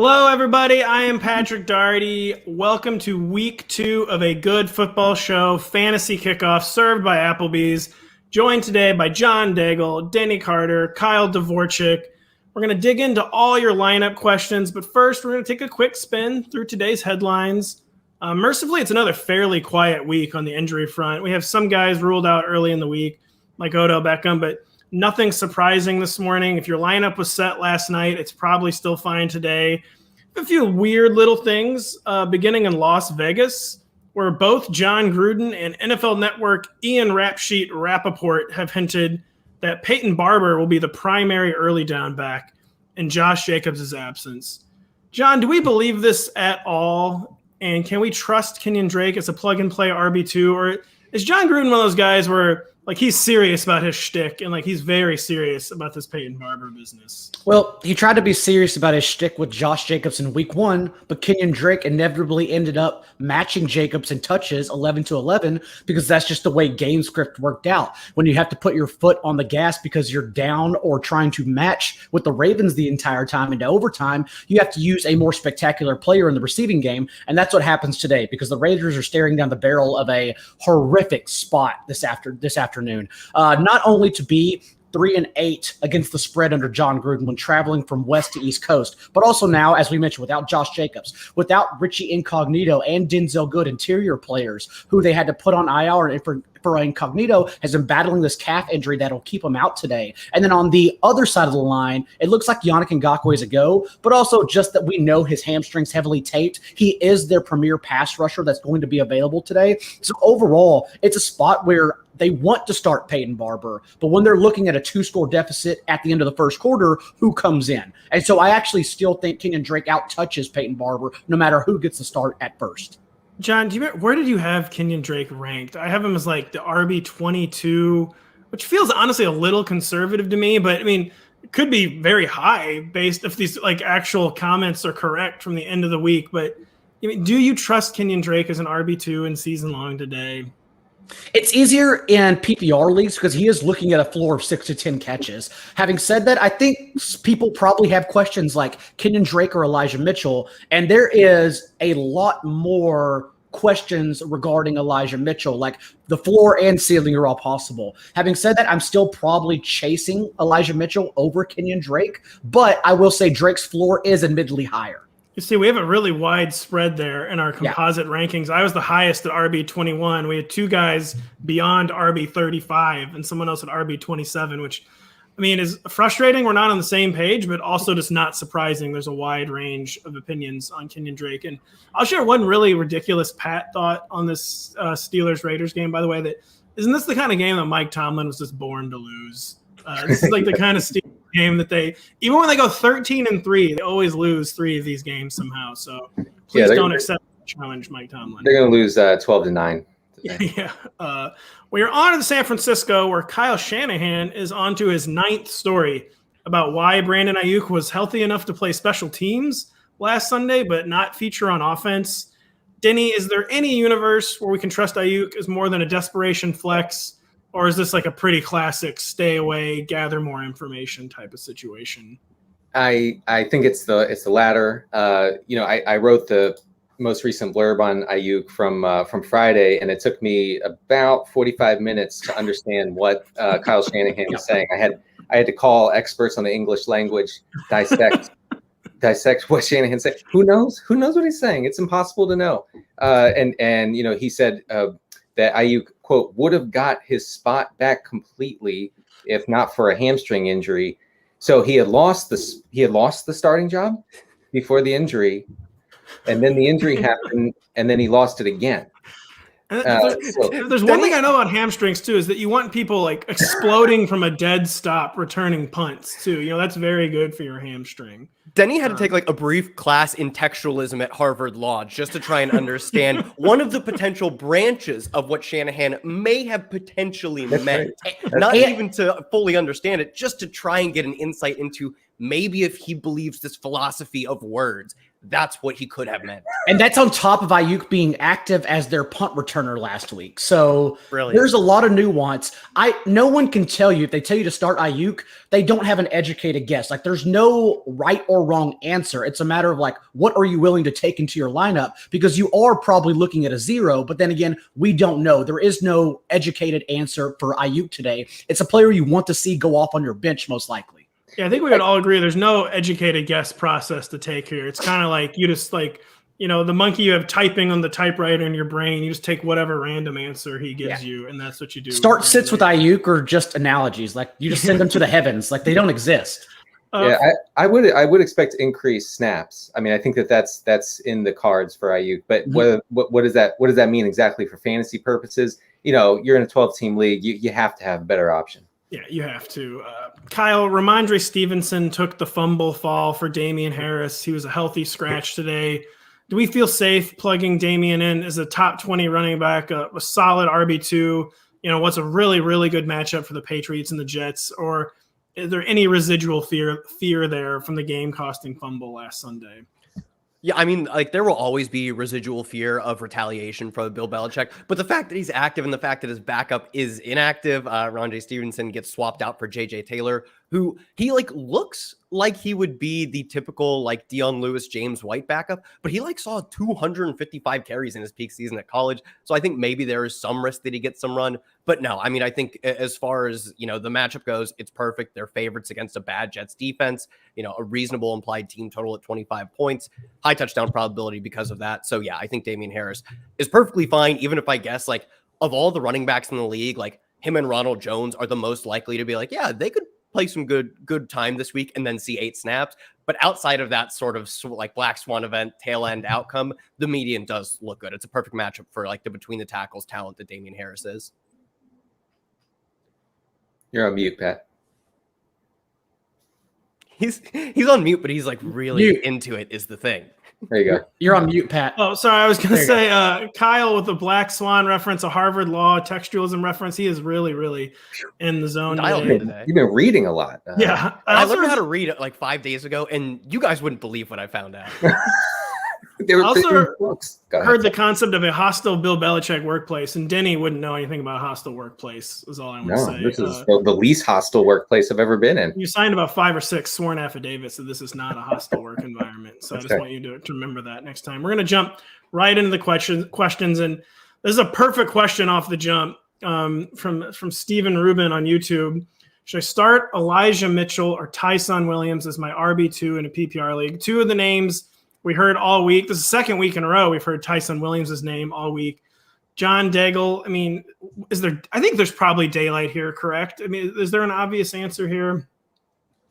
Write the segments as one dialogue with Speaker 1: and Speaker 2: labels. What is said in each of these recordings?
Speaker 1: Hello, everybody. I am Patrick Daugherty. Welcome to week 2 of a good football show, Fantasy Kickoff, served by Applebee's. Joined today by John Daigle, Denny Carter, Kyle Dvorchak. We're going to dig into all your lineup questions, but first we're going to take a quick spin through today's headlines. Mercifully, it's another fairly quiet week on the injury front. We have some guys ruled out early in the week, like Odell Beckham, but nothing surprising this morning. If your lineup was set last night, it's probably still fine today. A few weird little things beginning in Las Vegas, where both John Gruden and NFL Network Ian Rappaport have hinted that Peyton Barber will be the primary early down back in Josh Jacobs' absence. John, do we believe this at all? And can we trust Kenyan Drake as a plug-and-play RB2? Or is John Gruden one of those guys where he's serious about his shtick and he's very serious about this Peyton Barber business?
Speaker 2: Well, he tried to be serious about his shtick with Josh Jacobs in week 1, but Kenyan Drake inevitably ended up matching Jacobs in touches 11-11 because that's just the way game script worked out. When you have to put your foot on the gas because you're down or trying to match with the Ravens the entire time into overtime, you have to use a more spectacular player in the receiving game, and that's what happens today because the Raiders are staring down the barrel of a horrific spot this afternoon. Not only to be 3-8 against the spread under John Gruden when traveling from West to East Coast, but also now, as we mentioned, without Josh Jacobs, without Richie Incognito and Denzel Good interior players who they had to put on IR, and for Incognito has been battling this calf injury that'll keep him out today. And then on the other side of the line, it looks like Yannick Ngakoue is a go, but also just that we know his hamstrings heavily taped. He is their premier pass rusher that's going to be available today. So overall, it's a spot where they want to start Peyton Barber, but when they're looking at a 2-score deficit at the end of the first quarter, who comes in? And so I actually still think Kenyan Drake out-touches Peyton Barber no matter who gets the start at first.
Speaker 1: John, where did you have Kenyan Drake ranked? I have him as the RB22, which feels honestly a little conservative to me, but I mean, it could be very high based if these actual comments are correct from the end of the week. But I mean, do you trust Kenyan Drake as an RB2 in season long today?
Speaker 2: It's easier in PPR leagues because he is looking at a floor of 6 to 10 catches. Having said that, I think people probably have questions like Kenyan Drake or Elijah Mitchell, and there is a lot more questions regarding Elijah Mitchell, like the floor and ceiling are all possible. Having said that, I'm still probably chasing Elijah Mitchell over Kenyan Drake, but I will say Drake's floor is admittedly higher.
Speaker 1: You see, we have a really wide spread there in our composite rankings. I was the highest at RB21. We had 2 guys beyond RB35 and someone else at RB27, which, I mean, is frustrating. We're not on the same page, but also just not surprising. There's a wide range of opinions on Kenyan Drake. And I'll share one really ridiculous Pat thought on this Steelers-Raiders game, by the way, that isn't this the kind of game that Mike Tomlin was just born to lose? This is the kind of Steelers game that they, even when they go 13-3, they always lose 3 of these games somehow. So please don't accept the challenge, Mike Tomlin.
Speaker 3: They're going to lose 12-9.
Speaker 1: Yeah. We are on to San Francisco, where Kyle Shanahan is on to his 9th story about why Brandon Aiyuk was healthy enough to play special teams last Sunday, but not feature on offense. Denny, is there any universe where we can trust Aiyuk as more than a desperation flex? Or is this a pretty classic stay away, gather more information type of situation?
Speaker 3: I think it's the latter. I wrote the most recent blurb on Aiyuk from Friday, and it took me about 45 minutes to understand what Kyle Shanahan was saying. I had to call experts on the English language, dissect what Shanahan said. Who knows? Who knows what he's saying? It's impossible to know. And he said that Aiyuk, quote, would have got his spot back completely if not for a hamstring injury. So he had lost the starting job before the injury, and then the injury happened, and then he lost it again.
Speaker 1: There's one thing I know about hamstrings too, is that you want people exploding from a dead stop returning punts too. That's very good for your hamstring.
Speaker 4: Denny had to take a brief class in textualism at Harvard Law just to try and understand one of the potential branches of what Shanahan may have potentially meant. Right. Not even to fully understand it, just to try and get an insight into maybe if he believes this philosophy of words. that's what he could have meant.
Speaker 2: And that's on top of Aiyuk being active as their punt returner last week. So
Speaker 4: Brilliant.
Speaker 2: There's a lot of nuance. No one can tell you, if they tell you to start Aiyuk, they don't have an educated guess. Like, there's no right or wrong answer. It's a matter of, like, what are you willing to take into your lineup? Because you are probably looking at a zero, but then again, we don't know. There is no educated answer for Aiyuk today. It's a player you want to see go off on your bench, most likely.
Speaker 1: Yeah, I think we would all agree there's no educated guess process to take here. It's kind of like you just the monkey you have typing on the typewriter in your brain. You just take whatever random answer he gives you, and that's what you do.
Speaker 2: Start sits with Aiyuk or just analogies. Like, you just send them to the heavens. Like, they don't exist.
Speaker 3: I would expect increased snaps. I mean, I think that's in the cards for Aiyuk. But what does that mean exactly for fantasy purposes? You're in a 12-team league. You have to have a better option.
Speaker 1: Yeah, you have to. Kyle, Ramondre Stevenson took the fumble fall for Damian Harris. He was a healthy scratch today. Do we feel safe plugging Damian in as a top 20 running back, a solid RB2? What's a really, really good matchup for the Patriots and the Jets? Or is there any residual fear there from the game-costing fumble last Sunday?
Speaker 4: Yeah, I mean, like, there will always be residual fear of retaliation for Bill Belichick, but the fact that he's active and the fact that his backup is inactive, Ramondre Stevenson gets swapped out for JJ Taylor, who he looks like he would be the typical Dion Lewis, James White backup, but he saw 255 carries in his peak season at college. So I think maybe there is some risk that he gets some run, but no, I mean, I think as far as, the matchup goes, it's perfect. They're favorites against a bad Jets defense, a reasonable implied team total at 25 points, high touchdown probability because of that. So yeah, I think Damian Harris is perfectly fine. Even if I guess of all the running backs in the league, him and Ronald Jones are the most likely to be yeah, they could play some good time this week and then see 8 snaps. But outside of that sort of black swan event tail end outcome, the median does look good. It's a perfect matchup for the between the tackles talent that Damian Harris is.
Speaker 3: You're on mute, Pat.
Speaker 4: He's on mute, but he's really
Speaker 2: mute.
Speaker 4: Into it is the thing.
Speaker 3: There you go.
Speaker 2: You're on mute, Pat.
Speaker 1: Oh, sorry. I was going to say, Kyle with the Black Swan reference, a Harvard Law textualism reference. He is really, really in the zone today.
Speaker 3: You've been reading a lot.
Speaker 1: Yeah.
Speaker 4: I learned how to read 5 days ago, and you guys wouldn't believe what I found out.
Speaker 1: I also heard the concept of a hostile Bill Belichick workplace, and Denny wouldn't know anything about a hostile workplace, is all I want to say.
Speaker 3: This is the least hostile workplace I've ever been in.
Speaker 1: You signed about 5 or 6 sworn affidavits that this is not a hostile work environment. So I just want you to remember that next time. We're going to jump right into the questions, and this is a perfect question off the jump from Stephen Rubin on YouTube. Should I start Elijah Mitchell or Tyson Williams as my RB2 in a PPR league? 2 of the names we heard all week. This is the second week in a row we've heard Tyson Williams' name all week. John Daigle, I mean, I think there's probably daylight here, correct? I mean, is there an obvious answer here?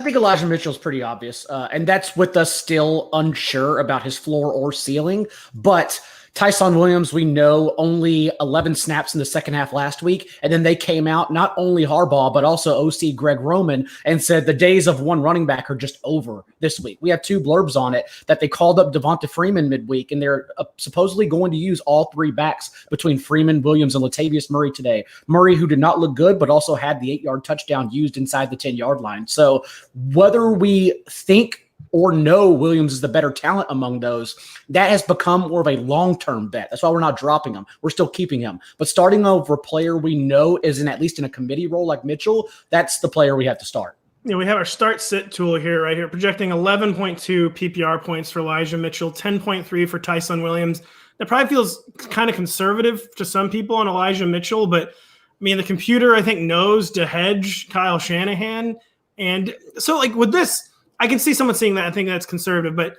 Speaker 2: I think Elijah Mitchell's pretty obvious, and that's with us still unsure about his floor or ceiling. But Tyson Williams, we know, only 11 snaps in the second half last week, and then they came out, not only Harbaugh, but also OC Greg Roman, and said the days of one running back are just over this week. We have 2 blurbs on it that they called up Devonta Freeman midweek, and they're supposedly going to use all 3 backs between Freeman, Williams, and Latavius Murray today. Murray, who did not look good, but also had the 8-yard touchdown used inside the 10-yard line. So whether we think or know Williams is the better talent among those, that has become more of a long-term bet. That's why we're not dropping him. We're still keeping him. But starting over a player we know is at least in a committee role like Mitchell, that's the player we have to start.
Speaker 1: Yeah, we have our start-sit tool right here, projecting 11.2 PPR points for Elijah Mitchell, 10.3 for Tyson Williams. That probably feels kind of conservative to some people on Elijah Mitchell, but, I mean, the computer, I think, knows to hedge Kyle Shanahan. And so, with this, I can see someone saying that. I think that's conservative, but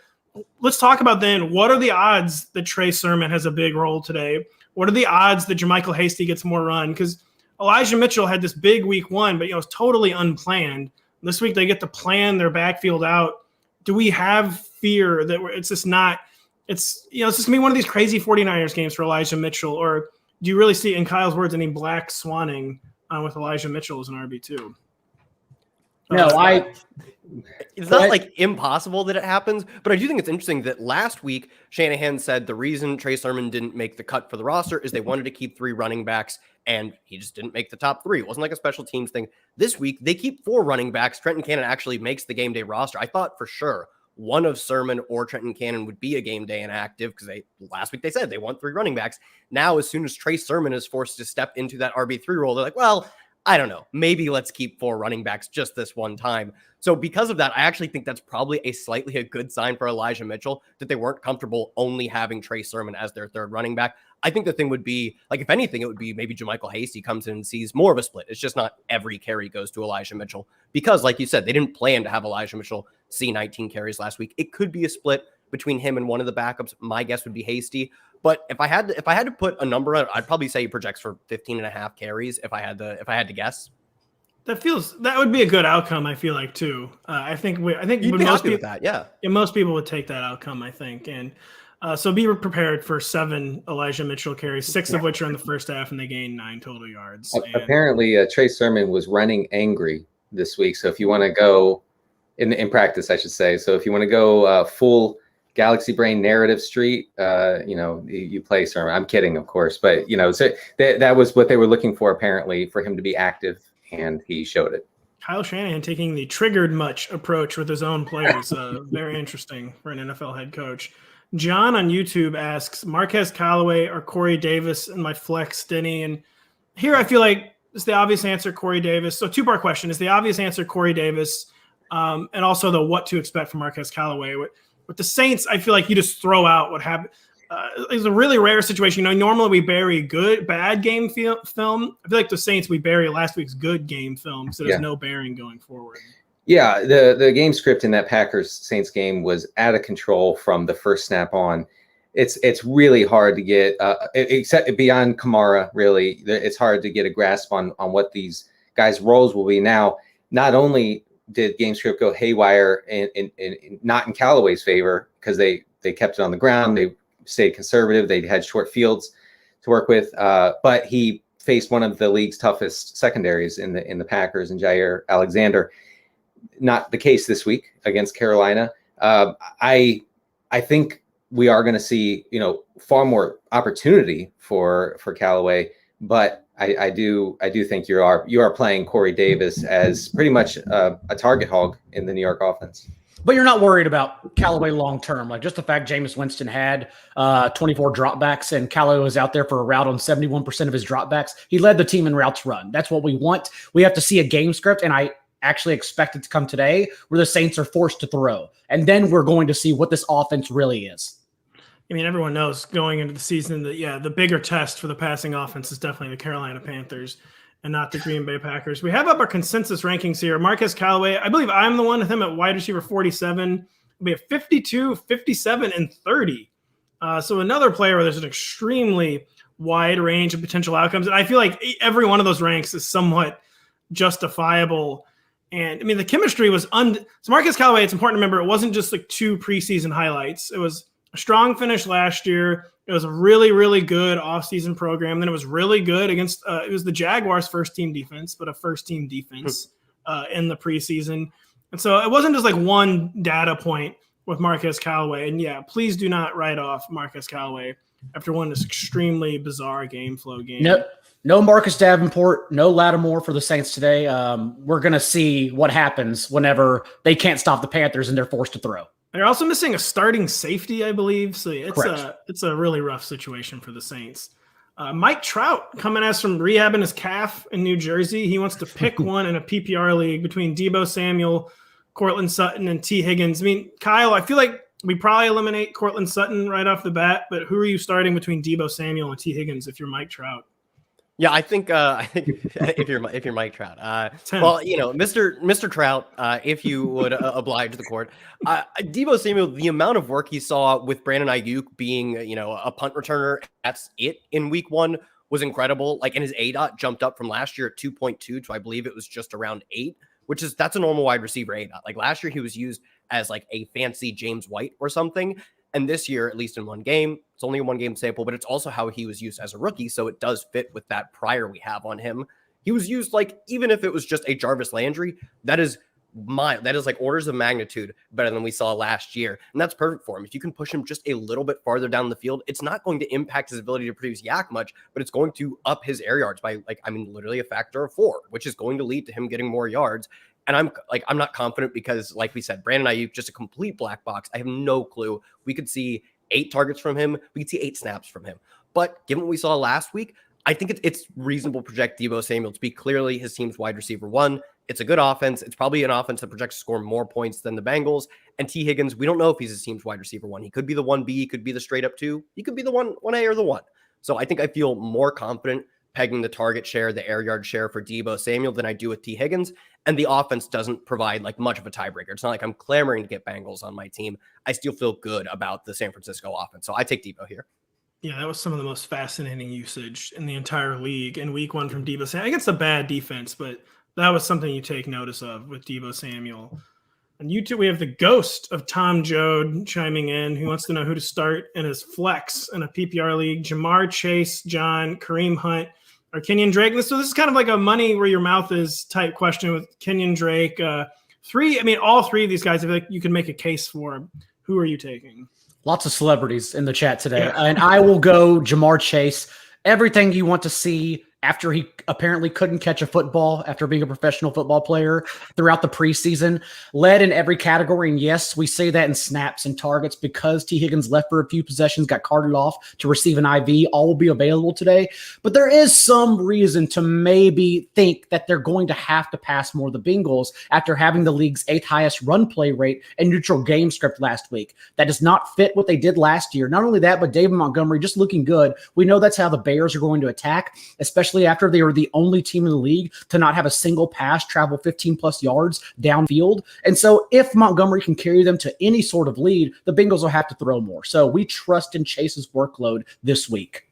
Speaker 1: let's talk about then what are the odds that Trey Sermon has a big role today? What are the odds that Jermichael Hasty gets more run? Because Elijah Mitchell had this big week 1, but it's totally unplanned. This week they get to plan their backfield out. Do we have fear that it's just not? It's just gonna be one of these crazy 49ers games for Elijah Mitchell, or do you really see, in Kyle's words, any black swanning with Elijah Mitchell as an RB2?
Speaker 2: No,
Speaker 4: it's not impossible that it happens, but I do think it's interesting that last week Shanahan said the reason Trey Sermon didn't make the cut for the roster is they wanted to keep 3 running backs, and he just didn't make the top 3. It wasn't like a special teams thing. This week they keep 4 running backs. Trenton Cannon actually makes the game day roster. I thought for sure one of Sermon or Trenton Cannon would be a game day inactive, because last week they said they want 3 running backs. Now, as soon as Trey Sermon is forced to step into that RB3 role, they're like, well, I don't know, maybe let's keep 4 running backs just this one time. So because of that, I actually think that's probably a good sign for Elijah Mitchell, that they weren't comfortable only having Trey Sermon as their 3rd running back. I think the thing would be, like, if anything, it would be maybe JaMychal Hasty comes in and sees more of a split. It's just not every carry goes to Elijah Mitchell, because, like you said, they didn't plan to have Elijah Mitchell see 19 carries last week. It could be a split between him and one of the backups. My guess would be Hasty. But if I had to put a number on it, I'd probably say he projects for 15.5 carries if I had to guess.
Speaker 1: That would be a good outcome, I feel like, too. I think
Speaker 4: You'd be happy with that, yeah.
Speaker 1: Most people would take that outcome, I think. And so be prepared for 7 Elijah Mitchell carries, 6 of which are in the first half, and they gained 9 total yards.
Speaker 3: Apparently, Trey Sermon was running angry this week. So if you want to go in practice, I should say. So if you want to go full Galaxy Brain narrative street, you play Sermon. I'm kidding, of course, but so that was what they were looking for, apparently, for him to be active, and he showed it.
Speaker 1: Kyle Shanahan taking the triggered much approach with his own players. Very interesting for an NFL head coach. John on YouTube asks, Marquez, Callaway, or Corey Davis in my flex, Denny? And here I feel like it's the obvious answer, Corey Davis. So 2-part question. Is the obvious answer Corey Davis, and also the what to expect from Marquez Callaway? With the Saints, I feel like you just throw out what happened. It's a really rare situation. Normally we bury bad game film. I feel like the Saints, we bury last week's good game film, so there's no bearing going forward.
Speaker 3: Yeah, the game script in that Packers-Saints game was out of control from the first snap on. It's really hard to get, except beyond Kamara, really, it's hard to get a grasp on what these guys' roles will be. Now, not only did game script go haywire and not in Callaway's favor, because they kept it on the ground, they stayed conservative, they had short fields to work with, but he faced one of the league's toughest secondaries in the Packers and Jair Alexander. Not the case this week against Carolina. I think we are going to see far more opportunity for Callaway, but I do think you are playing Corey Davis as pretty much a target hog in the New York offense.
Speaker 2: But you're not worried about Callaway long term. Like, just the fact Jameis Winston had 24 dropbacks and Callaway was out there for a route on 71% of his dropbacks. He led the team in routes run. That's what we want. We have to see a game script, and I actually expect it to come today, where the Saints are forced to throw. And then we're going to see what this offense really is.
Speaker 1: I mean, everyone knows going into the season that, the bigger test for the passing offense is definitely the Carolina Panthers and not the Green Bay Packers. We have up our consensus rankings here. Marquez Callaway, I believe I'm the one with him at wide receiver 47. We have 52, 57, and 30. So another player where there's an extremely wide range of potential outcomes. And I feel like every one of those ranks is somewhat justifiable. And I mean, the chemistry was so Marquez Callaway, it's important to remember, it wasn't just like 2 preseason highlights. It was a strong finish last year. It was a really, really good offseason program. Then it was really good against it was the Jaguars' first-team defense, but a first-team defense in the preseason. And so it wasn't just like one data point with Marquez Callaway. And please do not write off Marquez Callaway after one of this extremely bizarre game flow game.
Speaker 2: No Marcus Davenport, no Lattimore for the Saints today. We're going to see what happens whenever they can't stop the Panthers and they're forced to throw.
Speaker 1: They're also missing a starting safety, I believe. So it's a really rough situation for the Saints. Mike Trout coming as from rehabbing his calf in New Jersey. He wants to pick one in a PPR league between Deebo Samuel, Cortland Sutton, and T. Higgins. I mean, Kyle, I feel like we probably eliminate Cortland Sutton right off the bat, but who are you starting between Deebo Samuel and T. Higgins if you're Mike Trout?
Speaker 4: Yeah, I think if you're Mike Trout, Mr. Trout, if you would oblige the court, Deebo Samuel, the amount of work he saw with Brandon Aiyuk being a punt returner, that's it in week 1, was incredible. Like, and his ADOT jumped up from last year at 2.2 to I believe it was just around 8, that's a normal wide receiver ADOT. Like, last year he was used as like a fancy James White or something. And this year, at least in one game, it's only a 1-game sample, but it's also how he was used as a rookie. So it does fit with that prior we have on him. He was used like, even if it was just a Jarvis Landry, that is like orders of magnitude better than we saw last year. And that's perfect for him. If you can push him just a little bit farther down the field, it's not going to impact his ability to produce yak much, but it's going to up his air yards by literally a factor of 4, which is going to lead to him getting more yards. And I'm not confident because, like we said, Brandon Aiyuk, just a complete black box. I have no clue. We could see 8 targets from him. We could see 8 snaps from him. But given what we saw last week, I think it's reasonable to project Deebo Samuel to be clearly his team's wide receiver 1. It's a good offense. It's probably an offense that projects to score more points than the Bengals. And T. Higgins, we don't know if he's his team's wide receiver 1. He could be the 1B. He could be the straight up 2. He could be the 1A or the 1. So I think I feel more confident pegging the target share, the air yard share for Deebo Samuel than I do with T. Higgins. And the offense doesn't provide like much of a tiebreaker. It's not like I'm clamoring to get Bengals on my team. I still feel good about the San Francisco offense. So I take Deebo here.
Speaker 1: Yeah, that was some of the most fascinating usage in the entire league in week 1 from Deebo Samuel. Against a bad defense, but that was something you take notice of with Deebo Samuel. On YouTube, we have the ghost of Tom Jode chiming in. Who wants to know who to start in his flex in a PPR league? Jamar Chase, John, Kareem Hunt, or Kenyan Drake. So this is kind of like a money where your mouth is type question with Kenyan Drake. All 3 of these guys, I feel like you can make a case for. Who are you taking?
Speaker 2: Lots of celebrities in the chat today. Yeah. And I will go Jamar Chase. Everything you want to see after he apparently couldn't catch a football after being a professional football player throughout the preseason, led in every category. And yes, we say that in snaps and targets because T. Higgins left for a few possessions, got carted off to receive an IV. All will be available today. But there is some reason to maybe think that they're going to have to pass more the Bengals after having the league's 8th highest run play rate and neutral game script last week. That does not fit what they did last year. Not only that, but David Montgomery just looking good. We know that's how the Bears are going to attack, especially after they were the only team in the league to not have a single pass travel 15 plus yards downfield. And so if Montgomery can carry them to any sort of lead, the Bengals will have to throw more. So we trust in Chase's workload this week.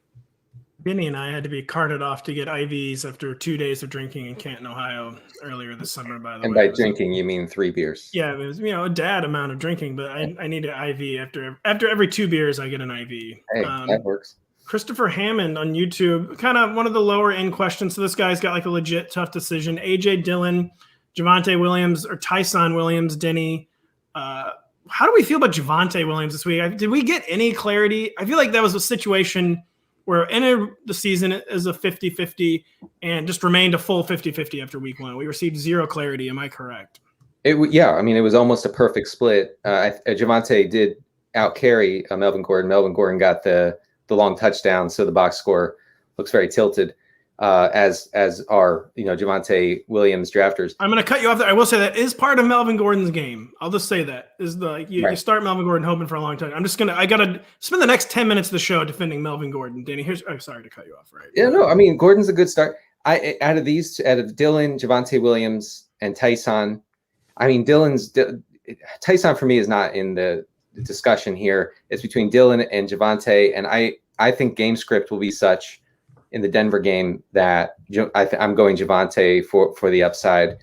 Speaker 1: Denny and I had to be carted off to get IVs after 2 days of drinking in Canton, Ohio earlier this summer, by the way.
Speaker 3: And by drinking, you mean 3 beers.
Speaker 1: Yeah, it was, a dad amount of drinking, but I need an IV after every 2 beers, I get an IV.
Speaker 3: Hey, that works.
Speaker 1: Christopher Hammond on YouTube, kind of one of the lower end questions. So this guy's got like a legit tough decision. AJ Dillon, Javonte Williams, or Tyson Williams, Denny. How do we feel about Javonte Williams this week? Did we get any clarity? I feel like that was a situation where entered the season as a 50-50 and just remained a full 50-50 after week 1. We received 0 clarity. Am I correct?
Speaker 3: It was almost a perfect split. Javonte did out carry Melvin Gordon. Melvin Gordon got the long touchdown, so the box score looks very tilted, as are Javonte Williams drafters.
Speaker 1: I'm going to cut you off there. I will say that is part of Melvin Gordon's game. I'll just say that is you start Melvin Gordon hoping for a long time. I got to spend the next 10 minutes of the show defending Melvin Gordon. Danny, I'm sorry to cut you off. Right?
Speaker 3: Yeah, no, Gordon's a good start. Out of Dillon, Javonte Williams, and Tyson, Tyson for me is not in the discussion here. It's between Dillon and Javonte, and I think game script will be such in the Denver game that I'm going Javonte for the upside.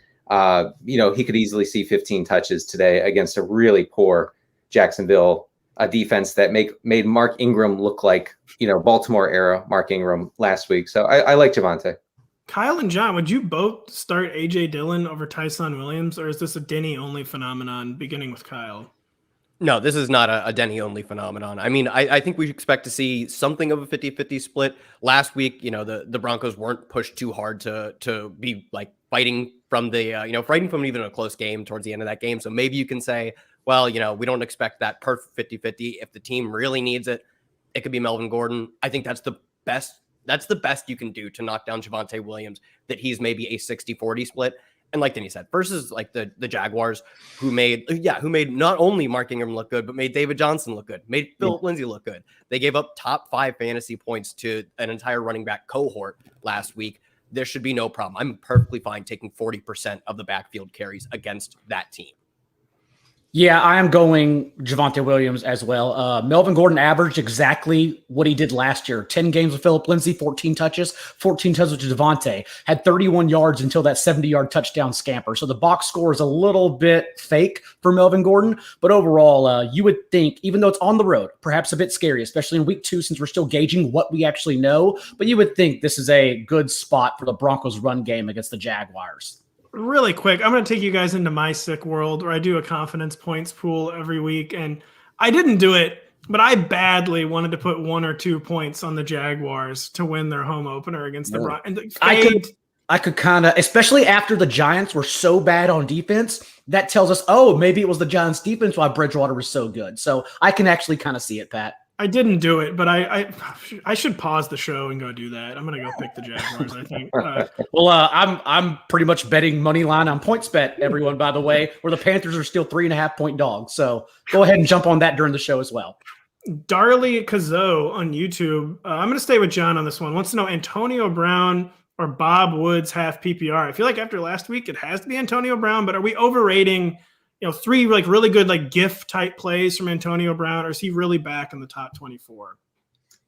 Speaker 3: He could easily see 15 touches today against a really poor Jacksonville defense that made Mark Ingram look like Baltimore era Mark Ingram last week. So I like Javonte.
Speaker 1: Kyle and John, would you both start AJ Dillon over Tyson Williams, or is this a Denny only phenomenon beginning with Kyle?
Speaker 4: No, this is not a Denny-only phenomenon. I think we expect to see something of a 50-50 split. Last week, the Broncos weren't pushed too hard to be like fighting from fighting from even a close game towards the end of that game. So maybe you can say, well, we don't expect that perfect 50-50. If the team really needs it, it could be Melvin Gordon. I think that's the best you can do to knock down Javonte Williams, that he's maybe a 60-40 split. And like Denny said, versus like the Jaguars, who made not only Mark Ingram look good, but made David Johnson look good, made Philip Lindsay look good. They gave up top 5 fantasy points to an entire running back cohort last week. There should be no problem. I'm perfectly fine taking 40% of the backfield carries against that team.
Speaker 2: Yeah, I am going Javonte Williams as well. Melvin Gordon averaged exactly what he did last year. 10 games with Philip Lindsay, 14 touches with Javonte. Had 31 yards until that 70-yard touchdown scamper. So the box score is a little bit fake for Melvin Gordon. But overall, you would think, even though it's on the road, perhaps a bit scary, especially in week 2 since we're still gauging what we actually know. But you would think this is a good spot for the Broncos' run game against the Jaguars.
Speaker 1: Really quick, I'm going to take you guys into my sick world where I do a confidence points pool every week. And I didn't do it, but I badly wanted to put 1 or 2 points on the Jaguars to win their home opener against the Broncos.
Speaker 2: I could kind of, especially after the Giants were so bad on defense, that tells us, oh, maybe it was the Giants defense why Bridgewater was so good. So I can actually kind of see it, Pat.
Speaker 1: I didn't do it, but I should pause the show and go do that. I'm gonna go pick the Jaguars. I think.
Speaker 2: I'm pretty much betting money line on PointsBet, everyone. By the way, where the Panthers are still 3.5-point dogs. So go ahead and jump on that during the show as well.
Speaker 1: Darley Kazo on YouTube. I'm gonna stay with John on this one. Wants to know Antonio Brown or Bob Woods half PPR. I feel like after last week, it has to be Antonio Brown. But are we overrating? 3 like really good like GIF type plays from Antonio Brown, or is he really back in the top 24?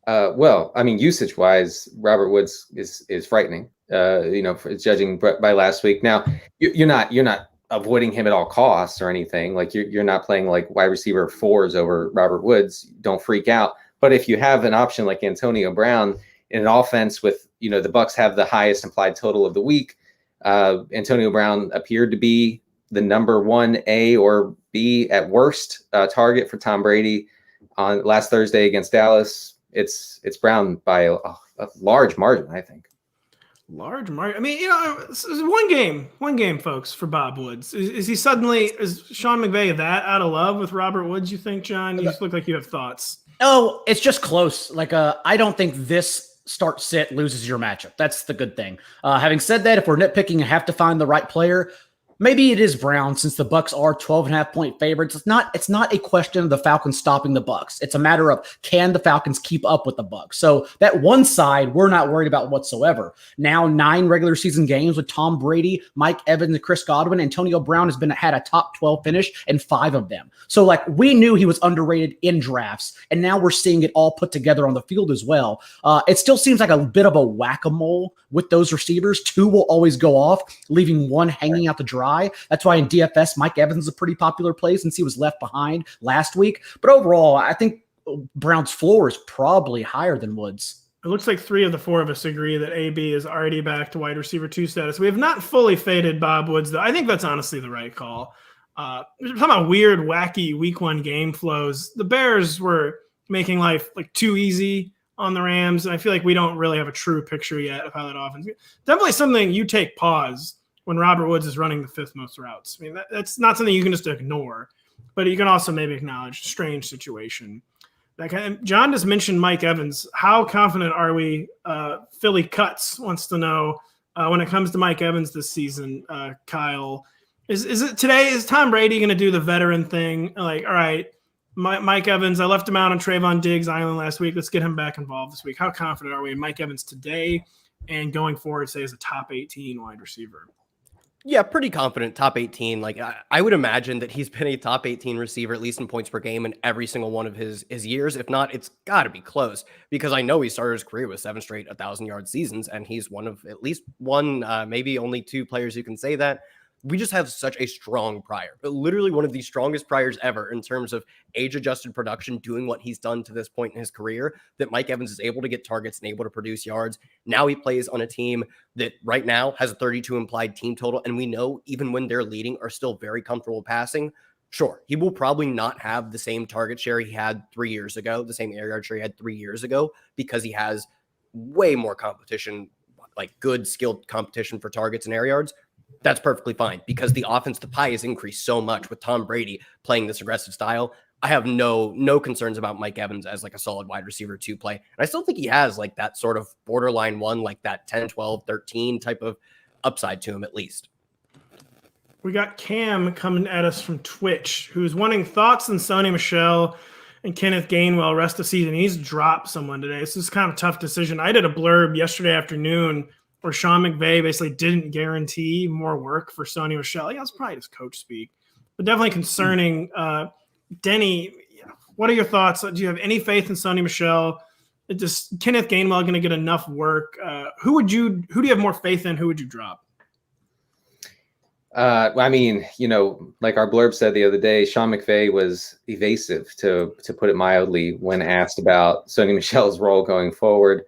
Speaker 3: Well, I mean, usage wise, Robert Woods is frightening. Judging by last week. Now, you're not avoiding him at all costs or anything. Like you're not playing like wide receiver 4s over Robert Woods. Don't freak out. But if you have an option like Antonio Brown in an offense with the Bucs have the highest implied total of the week, Antonio Brown appeared to be the number 1 A or B at worst target for Tom Brady on last Thursday against Dallas. It's Brown by a large margin, I think.
Speaker 1: Large margin. I mean, it's one game, folks, for Bob Woods. Is Sean McVay that out of love with Robert Woods? You think, John? You just look like you have thoughts.
Speaker 2: Oh, it's just close. I don't think this start sit loses your matchup. That's the good thing. Having said that, if we're nitpicking and have to find the right player, maybe it is Brown since the Bucs are 12.5-point favorites. It's not a question of the Falcons stopping the Bucs. It's a matter of can the Falcons keep up with the Bucs. So that one side we're not worried about whatsoever. Now 9 regular season games with Tom Brady, Mike Evans, and Chris Godwin. Antonio Brown has had a top 12 finish in 5 of them. So we knew he was underrated in drafts, and now we're seeing it all put together on the field as well. It still seems like a bit of a whack-a-mole with those receivers. 2 will always go off, leaving 1 hanging out to dry. That's why in DFS, Mike Evans is a pretty popular play since he was left behind last week. But overall, I think Brown's floor is probably higher than Woods.
Speaker 1: It looks like 3 of the 4 of us agree that AB is already back to wide receiver 2 status. We have not fully faded Bob Woods, though. I think that's honestly the right call. We're talking about weird, wacky week 1 game flows. The Bears were making life too easy on the Rams, and I feel like we don't really have a true picture yet of how that offense. Definitely something you take pause when Robert Woods is running the 5th most routes. I mean, that's not something you can just ignore, but you can also maybe acknowledge strange situation. John just mentioned Mike Evans. How confident are we? Philly Cuts wants to know when it comes to Mike Evans this season, Kyle, is Tom Brady going to do the veteran thing? All right, Mike Evans, I left him out on Trayvon Diggs' island last week. Let's get him back involved this week. How confident are we in Mike Evans today and going forward, say, as a top 18 wide receiver?
Speaker 4: Yeah, pretty confident top 18. I would imagine that he's been a top 18 receiver, at least in points per game in every single one of his years. If not, it's got to be close because I know he started his career with 7 straight 1,000-yard seasons, and he's one of at least one, maybe only 2 players who can say that. We just have such a strong prior, but literally one of the strongest priors ever in terms of age-adjusted production, doing what he's done to this point in his career, that Mike Evans is able to get targets and able to produce yards. Now he plays on a team that right now has a 32 implied team total, and we know even when they're leading are still very comfortable passing. Sure, he will probably not have the same target share he had 3 years ago, the same air yard share he had 3 years ago, because he has way more competition, good skilled competition for targets and air yards. That's perfectly fine because the offense, the pie has increased so much with Tom Brady playing this aggressive style. I have no concerns about Mike Evans as a solid wide receiver 2 play. And I still think he has that sort of borderline 1, that 10, 12, 13 type of upside to him at least.
Speaker 1: We got Cam coming at us from Twitch, who's wanting thoughts on Sony Michel and Kenneth Gainwell rest of season. He's dropped someone today. This is kind of a tough decision. I did a blurb yesterday afternoon where Sean McVay basically didn't guarantee more work for Sony Michel. Yeah, that's probably just coach speak, but definitely concerning. Denny, what are your thoughts? Do you have any faith in Sony Michel? Just Kenneth Gainwell going to get enough work? Who do you have more faith in? Who would you drop?
Speaker 3: I mean, like our blurb said the other day, Sean McVay was evasive, to put it mildly, when asked about Sony Michel's role going forward.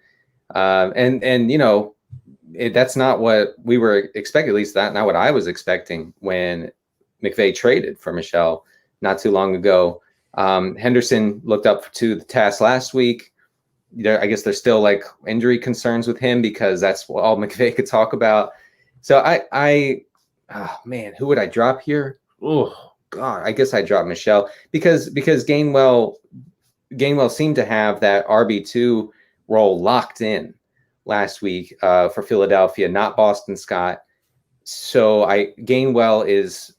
Speaker 3: That's not what we were expecting, at least not what I was expecting when McVay traded for Michel not too long ago. Henderson looked up to the task last week. I guess there's still like injury concerns with him because that's all McVay could talk about. So oh man, who would I drop here? Oh God, I guess I drop Michel because Gainwell seemed to have that RB2 role locked in last week for Philadelphia, not Boston Scott. So Gainwell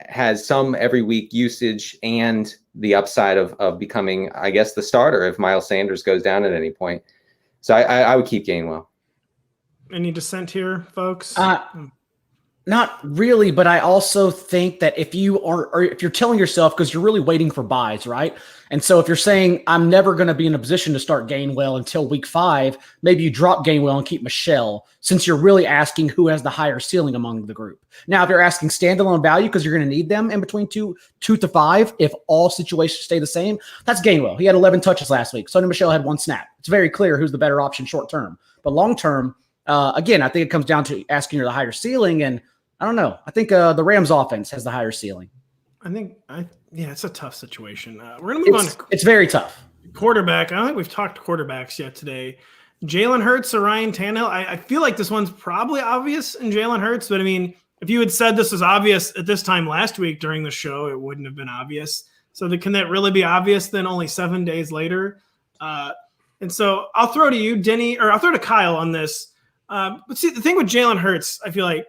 Speaker 3: has some every week usage and the upside of becoming, I guess, the starter if Miles Sanders goes down at any point. So I would keep Gainwell.
Speaker 1: Any dissent here, folks?
Speaker 2: Not really, but I also think that if you're telling yourself, because you're really waiting for buys, right? And so if you're saying, I'm never going to be in a position to start Gainwell until week 5, maybe you drop Gainwell and keep Michel, since you're really asking who has the higher ceiling among the group. Now, if you're asking standalone value because you're going to need them in between 2 to 5, if all situations stay the same, that's Gainwell. He had 11 touches last week. Sony Michel had 1 snap. It's very clear who's the better option short term. But long term, again, I think it comes down to asking you the higher ceiling, and I don't know. I think the Rams offense has the higher ceiling.
Speaker 1: It's a tough situation. We're going to move on.
Speaker 2: It's very tough.
Speaker 1: Quarterback. I don't think we've talked quarterbacks yet today. Jalen Hurts or Ryan Tannehill. I feel like this one's probably obvious in Jalen Hurts, but I mean, if you had said this was obvious at this time last week during the show, it wouldn't have been obvious. So can that really be obvious then only 7 days later? And so I'll throw to you, Denny, or I'll throw to Kyle on this. But see, the thing with Jalen Hurts, I feel like,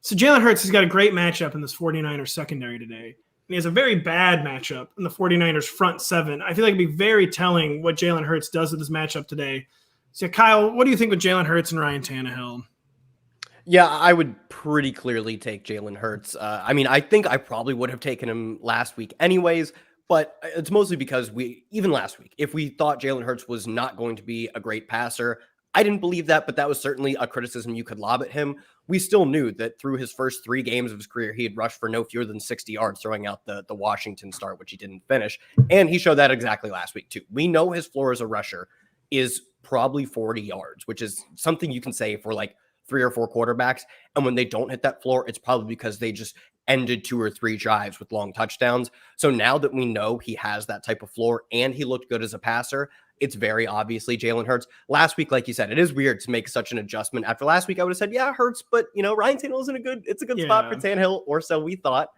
Speaker 1: so Jalen Hurts has got a great matchup in this 49ers secondary today. And he has a very bad matchup in the 49ers front 7. I feel like it'd be very telling what Jalen Hurts does with this matchup today. So Kyle, what do you think with Jalen Hurts and Ryan Tannehill?
Speaker 4: Yeah, I would pretty clearly take Jalen Hurts. I mean, I think I probably would have taken him last week anyways, but it's mostly because even last week, if we thought Jalen Hurts was not going to be a great passer, I didn't believe that, but that was certainly a criticism you could lob at him. We still knew that through his first 3 games of his career, he had rushed for no fewer than 60 yards, throwing out the Washington start, which he didn't finish. And he showed that exactly last week, too. We know his floor as a rusher is probably 40 yards, which is something you can say for like 3 or 4 quarterbacks. And when they don't hit that floor, it's probably because they just ended 2 or 3 drives with long touchdowns. So now that we know he has that type of floor and he looked good as a passer, it's very obviously Jalen Hurts. Last week, like you said, it is weird to make such an adjustment. After last week, I would have said, yeah, Hurts, but Ryan Tannehill's it's a good spot for Tannehill, or so we thought.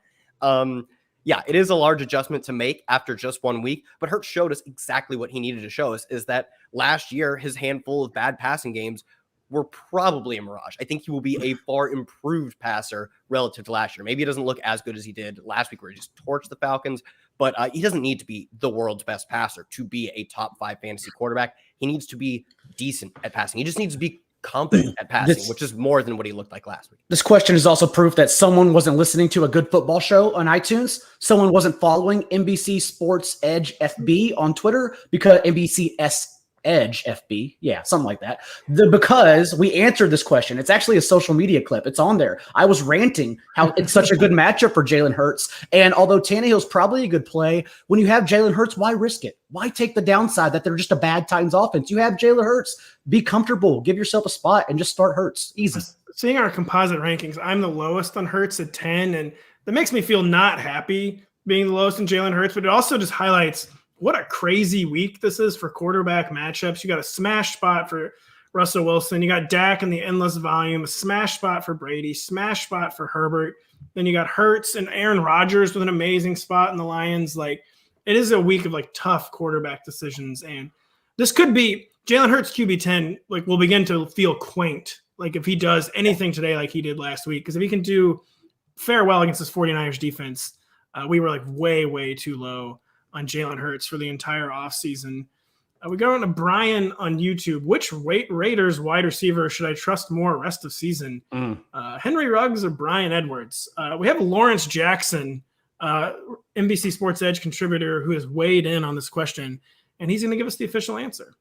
Speaker 4: Yeah, it is a large adjustment to make after just 1 week, but Hurts showed us exactly what he needed to show us, is that last year, his handful of bad passing games were probably a mirage. I think he will be a far improved passer relative to last year. Maybe he doesn't look as good as he did last week where he just torched the Falcons, but he doesn't need to be the world's best passer to be a top 5 fantasy quarterback. He needs to be decent at passing. He just needs to be competent at passing, which is more than what he looked like last week.
Speaker 2: This question is also proof that someone wasn't listening to a good football show on iTunes. Someone wasn't following NBC Sports EDGE FB on Twitter because NBC Edge FB. Yeah, something like that. Because we answered this question. It's actually a social media clip. It's on there. I was ranting how it's such a good matchup for Jalen Hurts. And although Tannehill's probably a good play, when you have Jalen Hurts, why risk it? Why take the downside that they're just a bad Titans offense? You have Jalen Hurts. Be comfortable. Give yourself a spot and just start Hurts. Easy.
Speaker 1: Seeing our composite rankings, I'm the lowest on Hurts at 10, and that makes me feel not happy being the lowest in Jalen Hurts, but it also just highlights what a crazy week this is for quarterback matchups. You got a smash spot for Russell Wilson. You got Dak in the endless volume, a smash spot for Brady, smash spot for Herbert. Then you got Hurts and Aaron Rodgers with an amazing spot in the Lions. Like, it is a week of like tough quarterback decisions. And this could be Jalen Hurts QB10, like, will begin to feel quaint. Like if he does anything today, like he did last week, because if he can do farewell against this 49ers defense, we were like way, way too low on Jalen Hurts for the entire offseason. We go on to Brian on YouTube. Which Raiders wide receiver should I trust more rest of season? Henry Ruggs or Brian Edwards? We have Lawrence Jackson, NBC Sports Edge contributor, who has weighed in on this question, and he's going to give us the official answer.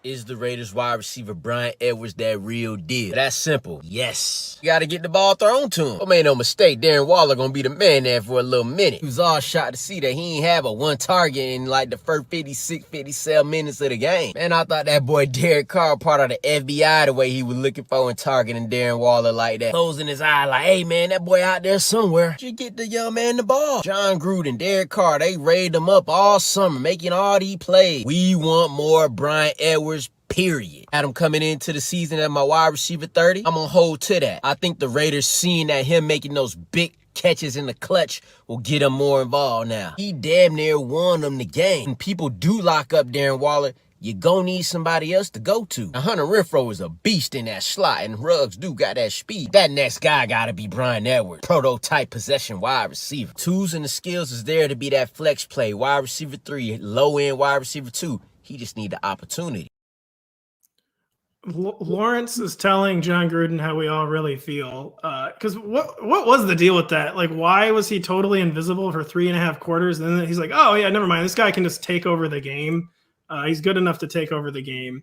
Speaker 5: Is the Raiders wide receiver Bryan Edwards that real deal? That's simple. Yes. You gotta get the ball thrown to him. But make no mistake, Darren Waller gonna be the man there for a little minute. He was all shocked to see that he ain't have a one target in like the first 56, 57 minutes of the game. Man, I thought that boy Derek Carr part of the FBI the way he was looking for and targeting Darren Waller like that. Closing his eye like, hey man, that boy out there somewhere. You get the young man the ball. John Gruden, Derek Carr, they raided him up all summer, making all these plays. We want more Bryan Edwards, period. Had him coming into the season at my wide receiver 30. I'm gonna hold to that. I think the Raiders seeing that him making those big catches in the clutch will get him more involved now. He damn near won them the game. When people do lock up Darren Waller, you gon' need somebody else to go to. Now, Hunter Renfrow is a beast in that slot, and Ruggs do got that speed. That next guy gotta be Bryan Edwards. Prototype possession wide receiver. Tools and the skills is there to be that flex play. Wide receiver 3, low-end wide receiver 2. He just need the opportunity.
Speaker 1: Lawrence is telling John Gruden how we all really feel. Because what was the deal with that? Like, why was he totally invisible for 3.5 quarters? And then he's like, oh, yeah, never mind. This guy can just take over the game. He's good enough to take over the game.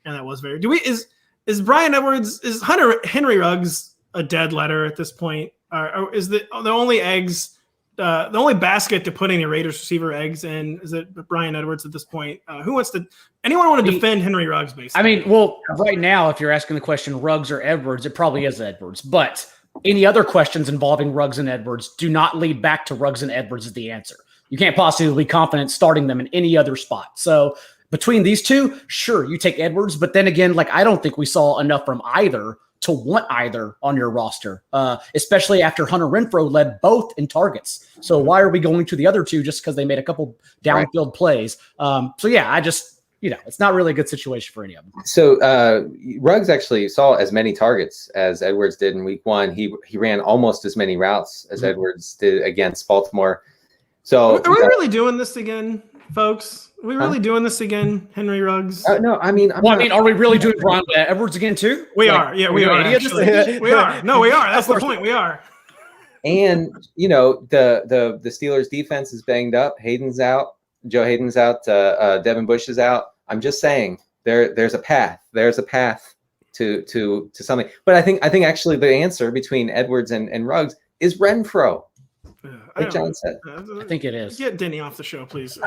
Speaker 1: And that was very – is Bryan Edwards – is Henry Ruggs a dead letter at this point? Or is the only eggs – the only basket to put any Raiders receiver eggs in is it Bryan Edwards at this point? Who wants to? Anyone want to defend Henry Ruggs? Basically,
Speaker 2: I mean, well, right now, if you're asking the question, Ruggs or Edwards, it probably is Edwards. But any other questions involving Ruggs and Edwards do not lead back to Ruggs and Edwards as the answer. You can't possibly be confident starting them in any other spot. So between these two, sure, you take Edwards. But then again, like I don't think we saw enough from either to want either on your roster, especially after Hunter Renfrow led both in targets. So why are we going to the other two just because they made a couple downfield plays? So yeah, I just, it's not really a good situation for any of them.
Speaker 3: So Ruggs actually saw as many targets as Edwards did in week 1. He ran almost as many routes as Edwards did against Baltimore. So
Speaker 1: are we really doing this again, folks? Are we really doing this again, Henry Ruggs?
Speaker 3: No, I mean,
Speaker 2: are we really doing Bryan Edwards again too?
Speaker 1: We are. Yeah, we are. Actually. We are. No, we are. That's the point. We are.
Speaker 3: And the Steelers defense is banged up. Hayden's out. Joe Hayden's out. Devin Bush is out. I'm just saying there's a path. There's a path to something. But I think actually the answer between Edwards and Ruggs is Renfrow. Like John said.
Speaker 2: I think it is.
Speaker 1: Get Denny off the show, please.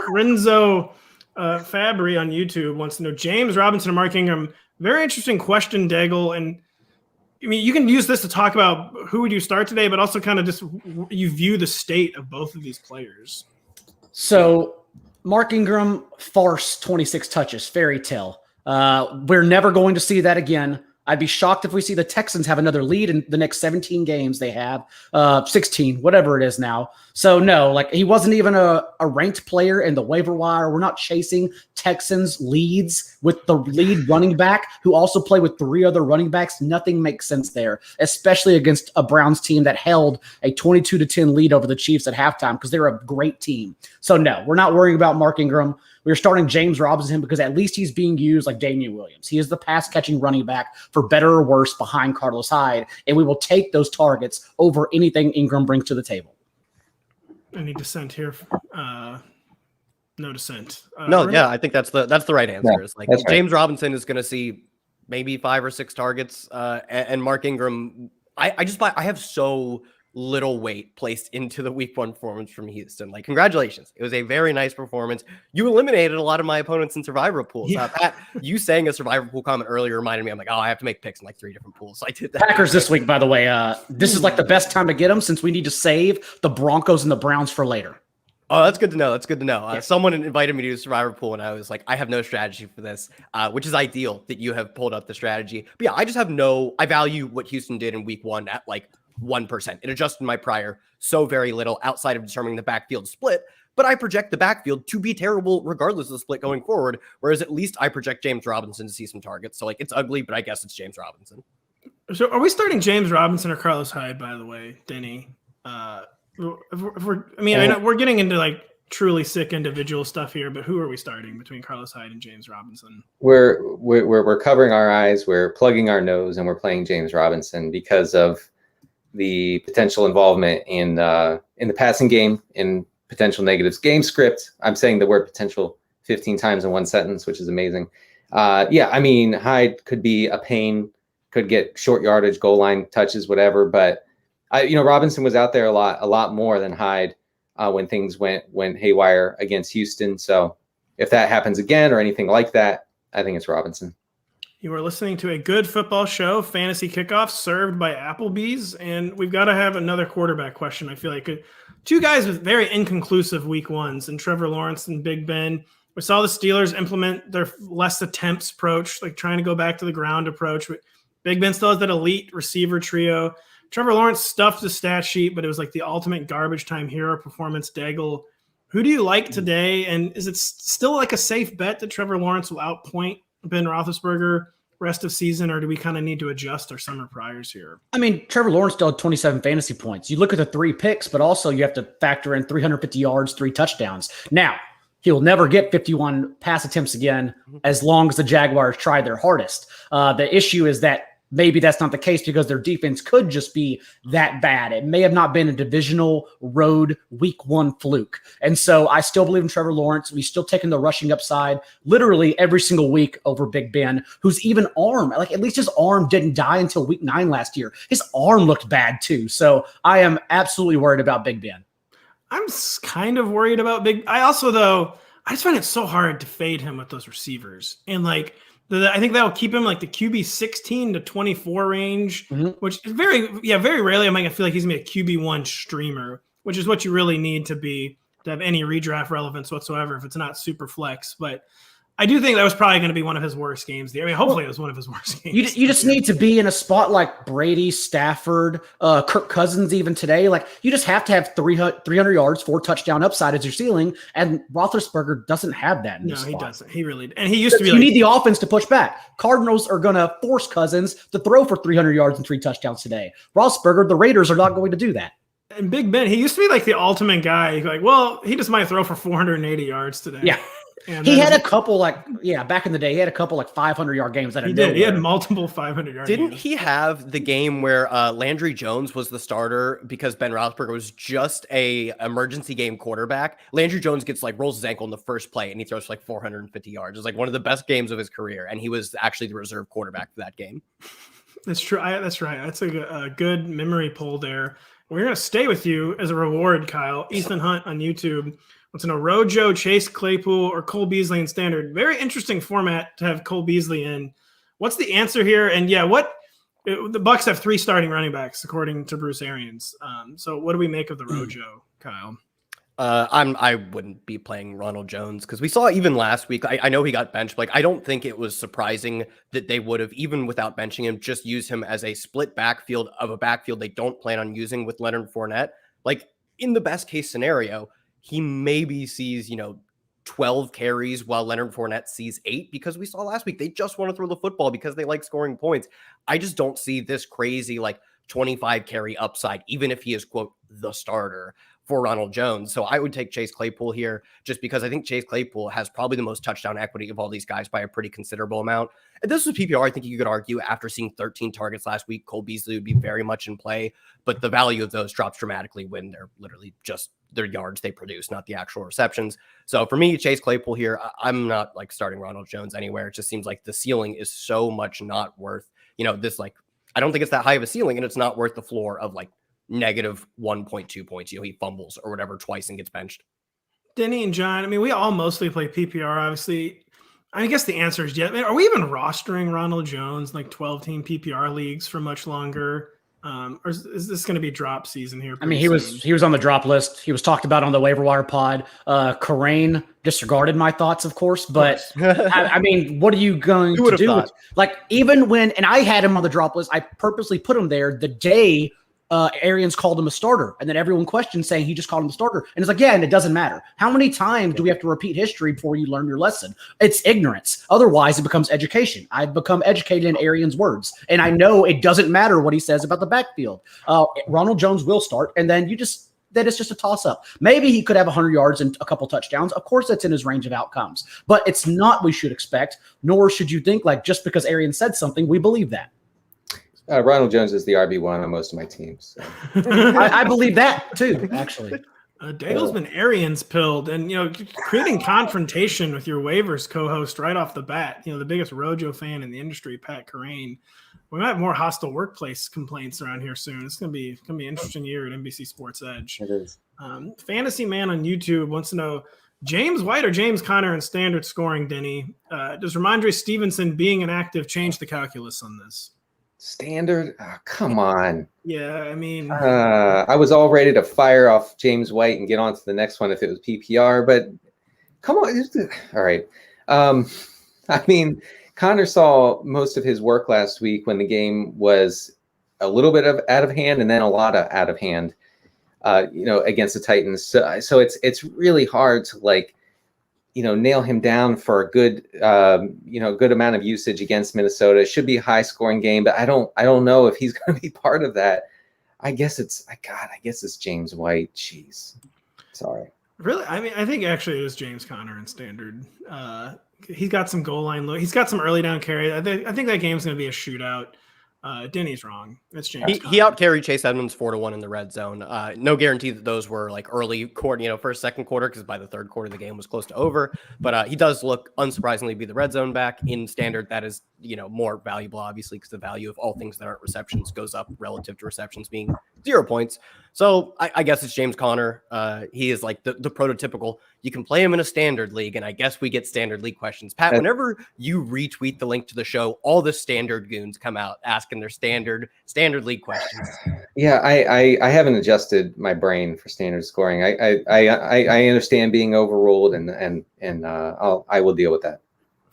Speaker 1: Renzo Fabry on YouTube wants to know James Robinson and Mark Ingram. Very interesting question, Daigle. And I mean, you can use this to talk about who would you start today, but also kind of just you view the state of both of these players.
Speaker 2: So Mark Ingram, farce, 26 touches, fairy tale. We're never going to see that again. I'd be shocked if we see the Texans have another lead in the next 17 games they have, 16, whatever it is now. So no, like he wasn't even a ranked player in the waiver wire. We're not chasing Texans leads with the lead running back who also play with 3 other running backs. Nothing makes sense there, especially against a Browns team that held a 22-10 lead over the Chiefs at halftime because they're a great team. So no, we're not worrying about Mark Ingram. We're starting James Robinson because at least he's being used like Damian Williams. He is the pass-catching running back for better or worse behind Carlos Hyde, and we will take those targets over anything Ingram brings to the table.
Speaker 1: Any dissent here? No dissent.
Speaker 4: I think that's the right answer.
Speaker 3: Yeah,
Speaker 4: it's like
Speaker 3: right.
Speaker 4: James Robinson is going to see maybe 5 or 6 targets, and Mark Ingram. I have so little weight placed into the week 1 performance from Houston. Like, congratulations. It was a very nice performance. You eliminated a lot of my opponents in survivor pools.
Speaker 1: Yeah.
Speaker 4: Pat, you saying a survivor pool comment earlier reminded me, I'm like, oh, I have to make picks in like 3 different pools. So I did that.
Speaker 2: Packers this week, by the way. This is like the best time to get them since we need to save the Broncos and the Browns for later.
Speaker 4: Oh, that's good to know. That's good to know.
Speaker 2: Yeah.
Speaker 4: Someone invited me to a survivor pool, and I was like, I have no strategy for this, which is ideal that you have pulled up the strategy. But yeah, I value what Houston did in week 1 at like 1%. It adjusted my prior so very little outside of determining the backfield split, but I project the backfield to be terrible regardless of the split going forward, whereas at least I project James Robinson to see some targets. So like it's ugly, but I guess it's James Robinson.
Speaker 1: So are we starting James Robinson or Carlos Hyde, by the way, Denny? I know we're getting into like truly sick individual stuff here, but who are we starting between Carlos Hyde and James Robinson?
Speaker 3: We're covering our eyes, we're plugging our nose, and we're playing James Robinson because of the potential involvement in the passing game, in potential negatives game script. I'm saying the word potential 15 times in one sentence, which is amazing. Yeah, I mean, Hyde could be a pain, could get short yardage, goal line touches, whatever. But Robinson was out there a lot more than Hyde when things went haywire against Houston. So if that happens again or anything like that, I think it's Robinson.
Speaker 1: You are listening to a good football show, Fantasy Kickoff, served by Applebee's, and we've got to have another quarterback question. I feel like two guys with very inconclusive week ones, and Trevor Lawrence and Big Ben. We saw the Steelers implement their less attempts approach, like trying to go back to the ground approach. Big Ben still has that elite receiver trio. Trevor Lawrence stuffed the stat sheet, but it was like the ultimate garbage time hero performance. Daigle, who do you like today? And is it still like a safe bet that Trevor Lawrence will outpoint Ben Roethlisberger rest of season, or do we kind of need to adjust our summer priors here?
Speaker 2: I mean, Trevor Lawrence still had 27 fantasy points. You look at the 3 picks, but also you have to factor in 350 yards, 3 touchdowns. Now, he'll never get 51 pass attempts again as long as the Jaguars try their hardest. The issue is that maybe that's not the case because their defense could just be that bad. It may have not been a divisional road week 1 fluke. And so I still believe in Trevor Lawrence. We've still taken the rushing upside literally every single week over Big Ben, whose even arm, like at least his arm didn't die until week 9 last year. His arm looked bad too. So I am absolutely worried about Big Ben.
Speaker 1: I'm kind of worried about I also, though, I just find it so hard to fade him with those receivers. And like, I think that'll keep him like the QB 16 to 24 range, which is very rarely I'm going to feel like he's going to be a QB1 streamer, which is what you really need to have any redraft relevance whatsoever if it's not super flex. But I do think that was probably going to be one of his worst games. I mean, hopefully it was one of his worst games.
Speaker 2: You just need to be in a spot like Brady, Stafford, Kirk Cousins even today. Like you just have to have 300 yards, 4 touchdown upside as your ceiling, and Roethlisberger doesn't have that.
Speaker 1: No, he doesn't. He really, and he used to be.
Speaker 2: You need the offense to push back. Cardinals are going to force Cousins to throw for 300 yards and 3 touchdowns today. Roethlisberger, the Raiders are not going to do that.
Speaker 1: And Big Ben, he used to be like the ultimate guy. Like, well, he just might throw for 480 yards today.
Speaker 2: Yeah. And he had a couple back in the day, he had a couple 500-yard games. He did.
Speaker 1: He had multiple 500-yard
Speaker 4: Didn't
Speaker 1: games.
Speaker 4: he have the game where Landry Jones was the starter because Ben Roethlisberger was just a emergency game quarterback? Landry Jones rolls his ankle in the first play and he throws for 450 yards. It was one of the best games of his career, and he was actually the reserve quarterback for that game.
Speaker 1: That's true. That's right. That's a good memory pull there. We're going to stay with you as a reward, Kyle. Ethan Hunt on YouTube. What's in a Rojo, Chase Claypool, or Cole Beasley in standard? Very interesting format to have Cole Beasley in. What's the answer here? And the Bucs have 3 starting running backs according to Bruce Arians. So what do we make of the Rojo, Kyle?
Speaker 4: I wouldn't be playing Ronald Jones because we saw even last week. I know he got benched. But I don't think it was surprising that they would have, even without benching him, just used him as a split backfield of a backfield they don't plan on using with Leonard Fournette. In the best case scenario, he maybe sees 12 carries while Leonard Fournette sees 8, because we saw last week they just want to throw the football because they like scoring points. I just don't see this crazy 25 carry upside, even if he is, quote, the starter for Ronald Jones. So I would take Chase Claypool here just because I think Chase Claypool has probably the most touchdown equity of all these guys by a pretty considerable amount. And this was PPR. I think you could argue after seeing 13 targets last week, Cole Beasley would be very much in play, but the value of those drops dramatically when they're literally just their yards they produce, not the actual receptions. So for me, Chase Claypool here, I'm not starting Ronald Jones anywhere. It just seems like the ceiling is so much not worth, this I don't think it's that high of a ceiling, and it's not worth the floor of negative 1.2 points. He fumbles or whatever twice and gets benched.
Speaker 1: Denny and John, I mean, we all mostly play PPR, obviously. I guess the answer is yes. I mean, are we even rostering Ronald Jones 12-team PPR leagues for much longer? Or is this going to be drop season here?
Speaker 2: I mean, he was on the drop list. He was talked about on the waiver wire pod. Kareem disregarded my thoughts, of course, but I mean, what are you going to do? Even when, and I had him on the drop list, I purposely put him there the day Arians called him a starter, and then everyone questioned saying he just called him a starter. And it's and it doesn't matter. How many times do we have to repeat history before you learn your lesson? It's ignorance. Otherwise, it becomes education. I've become educated in Arians' words, and I know it doesn't matter what he says about the backfield. Ronald Jones will start, and then that is just a toss-up. Maybe he could have 100 yards and a couple touchdowns. Of course, that's in his range of outcomes. But it's not what we should expect, nor should you think just because Arians said something, we believe that.
Speaker 3: Ronald Jones is the RB1 on most of my teams. So.
Speaker 2: I believe that too, actually.
Speaker 1: Daigle's been Arians pilled, and creating confrontation with your waivers co-host right off the bat. The biggest Rojo fan in the industry, Pat Kareem. We might have more hostile workplace complaints around here soon. It's gonna be an interesting year at NBC Sports Edge.
Speaker 3: It is.
Speaker 1: Fantasy Man on YouTube wants to know James White or James Conner in standard scoring. Denny, does Ramondre Stevenson being inactive change the calculus on this?
Speaker 3: Standard? Oh, come on.
Speaker 1: Yeah, I mean,
Speaker 3: I was all ready to fire off James White and get on to the next one if it was PPR, but come on. All right. I mean, Connor saw most of his work last week when the game was a little bit of out of hand and then a lot of out of hand, against the Titans. So it's really hard to nail him down for a good, good amount of usage against Minnesota. It should be a high scoring game, but I don't know if he's going to be part of that. I guess it's James White. Jeez. Sorry.
Speaker 1: Really? I mean, I think actually it is James Conner in standard. He's got some goal line look. He's got some early down carry. I think that game's going to be a shootout. Denny's wrong. It's James.
Speaker 4: He out-carried Chase Edmonds 4-1 in the red zone. No guarantee that those were early quarter, first, second quarter, because by the third quarter the game was close to over. But he does look unsurprisingly be the red zone back in standard. That is more valuable, obviously, because the value of all things that aren't receptions goes up relative to receptions being 0 points. So I guess it's James Conner. He is the prototypical. You can play him in a standard league, and I guess we get standard league questions. Pat, whenever you retweet the link to the show, all the standard goons come out asking their standard league questions.
Speaker 3: Yeah, I haven't adjusted my brain for standard scoring. I understand being overruled, and I will deal with that.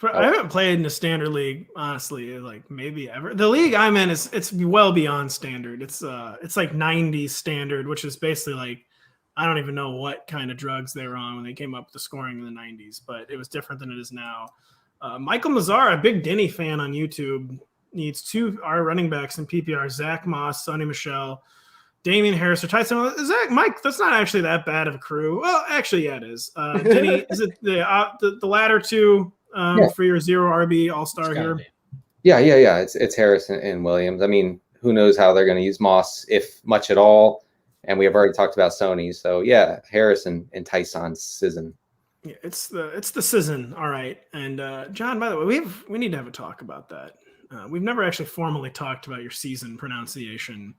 Speaker 1: I haven't played in a standard league, honestly, maybe ever. The league I'm in it's well beyond standard. It's 90s standard, which is basically I don't even know what kind of drugs they were on when they came up with the scoring in the 90s, but it was different than it is now. Michael Mazzara, a big Denny fan on YouTube, needs 2 R running backs in PPR: Zach Moss, Sony Michel, Damian Harris, or Tyson. Mike, that's not actually that bad of a crew. Well, actually, yeah, it is. Denny, is it the latter two? For your 0 RB all-star here.
Speaker 3: Yeah. It's Harris and Williams. I mean, who knows how they're going to use Moss, if much at all. And we have already talked about Sony. So yeah, Harris and Tyson Season.
Speaker 1: Yeah, it's the season. All right. And John, by the way, we need to have a talk about that. We've never actually formally talked about your season pronunciation.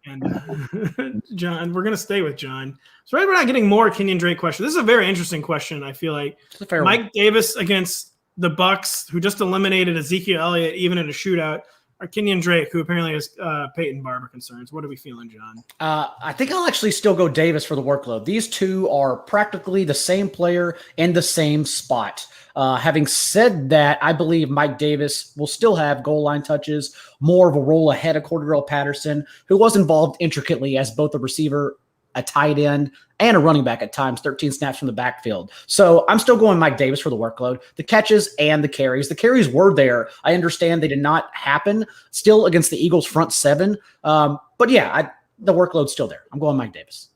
Speaker 1: And John, we're going to stay with John. So we're not getting more Kenyan Drake questions. This is a very interesting question. I feel like Mike Davis against the Bucks, who just eliminated Ezekiel Elliott even in a shootout, or Kenyan Drake, who apparently has Peyton Barber concerns. What are we feeling, John?
Speaker 2: I think I'll actually still go Davis for the workload. These two are practically the same player in the same spot. Having said that, I believe Mike Davis will still have goal line touches, more of a role ahead of Cordell Patterson, who was involved intricately as both a receiver, a tight end, and a running back at times, 13 snaps from the backfield. So I'm still going Mike Davis for the workload, the catches and the carries. The carries were there. I understand they did not happen still against the Eagles front seven. But yeah, the workload's still there. I'm going Mike Davis.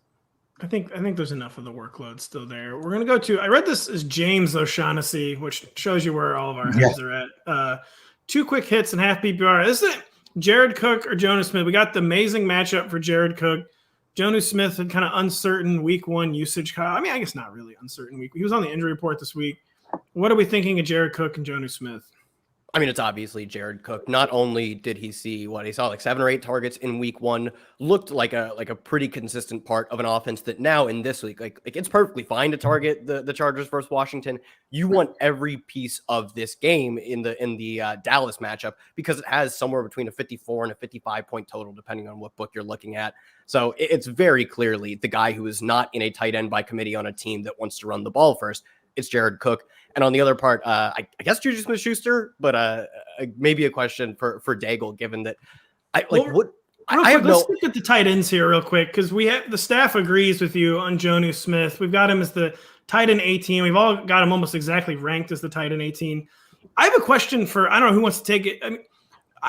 Speaker 1: I think there's enough of the workload still there. We're going to go to, I read this as James O'Shaughnessy, which shows you where all of our heads are at. 2 quick hits and half PPR. This is it. Jared Cook or Jonas Smith. We got the amazing matchup for Jared Cook. Jonas Smith had kind of uncertain week 1 usage. I mean, I guess not really uncertain week. He was on the injury report this week. What are we thinking of Jared Cook and Jonas Smith?
Speaker 4: I mean, it's obviously Jared Cook. Not only did he see he saw 7 or 8 targets in week 1, looked like a pretty consistent part of an offense that now in this week, like it's perfectly fine to target the Chargers versus Washington. You want every piece of this game in the Dallas matchup because it has somewhere between a 54 and a 55 point total, depending on what book you're looking at. So it's very clearly the guy who is not in a tight end by committee on a team that wants to run the ball first. It's Jared Cook. And on the other part, I guess Juju Smith-Schuster, but maybe a question for Daigle, given that
Speaker 1: let's look at the tight ends here real quick, because the staff agrees with you on Jonnu Smith. We've got him as the tight end 18. We've all got him almost exactly ranked as the tight end 18. I have a question for, I don't know who wants to take it. I mean,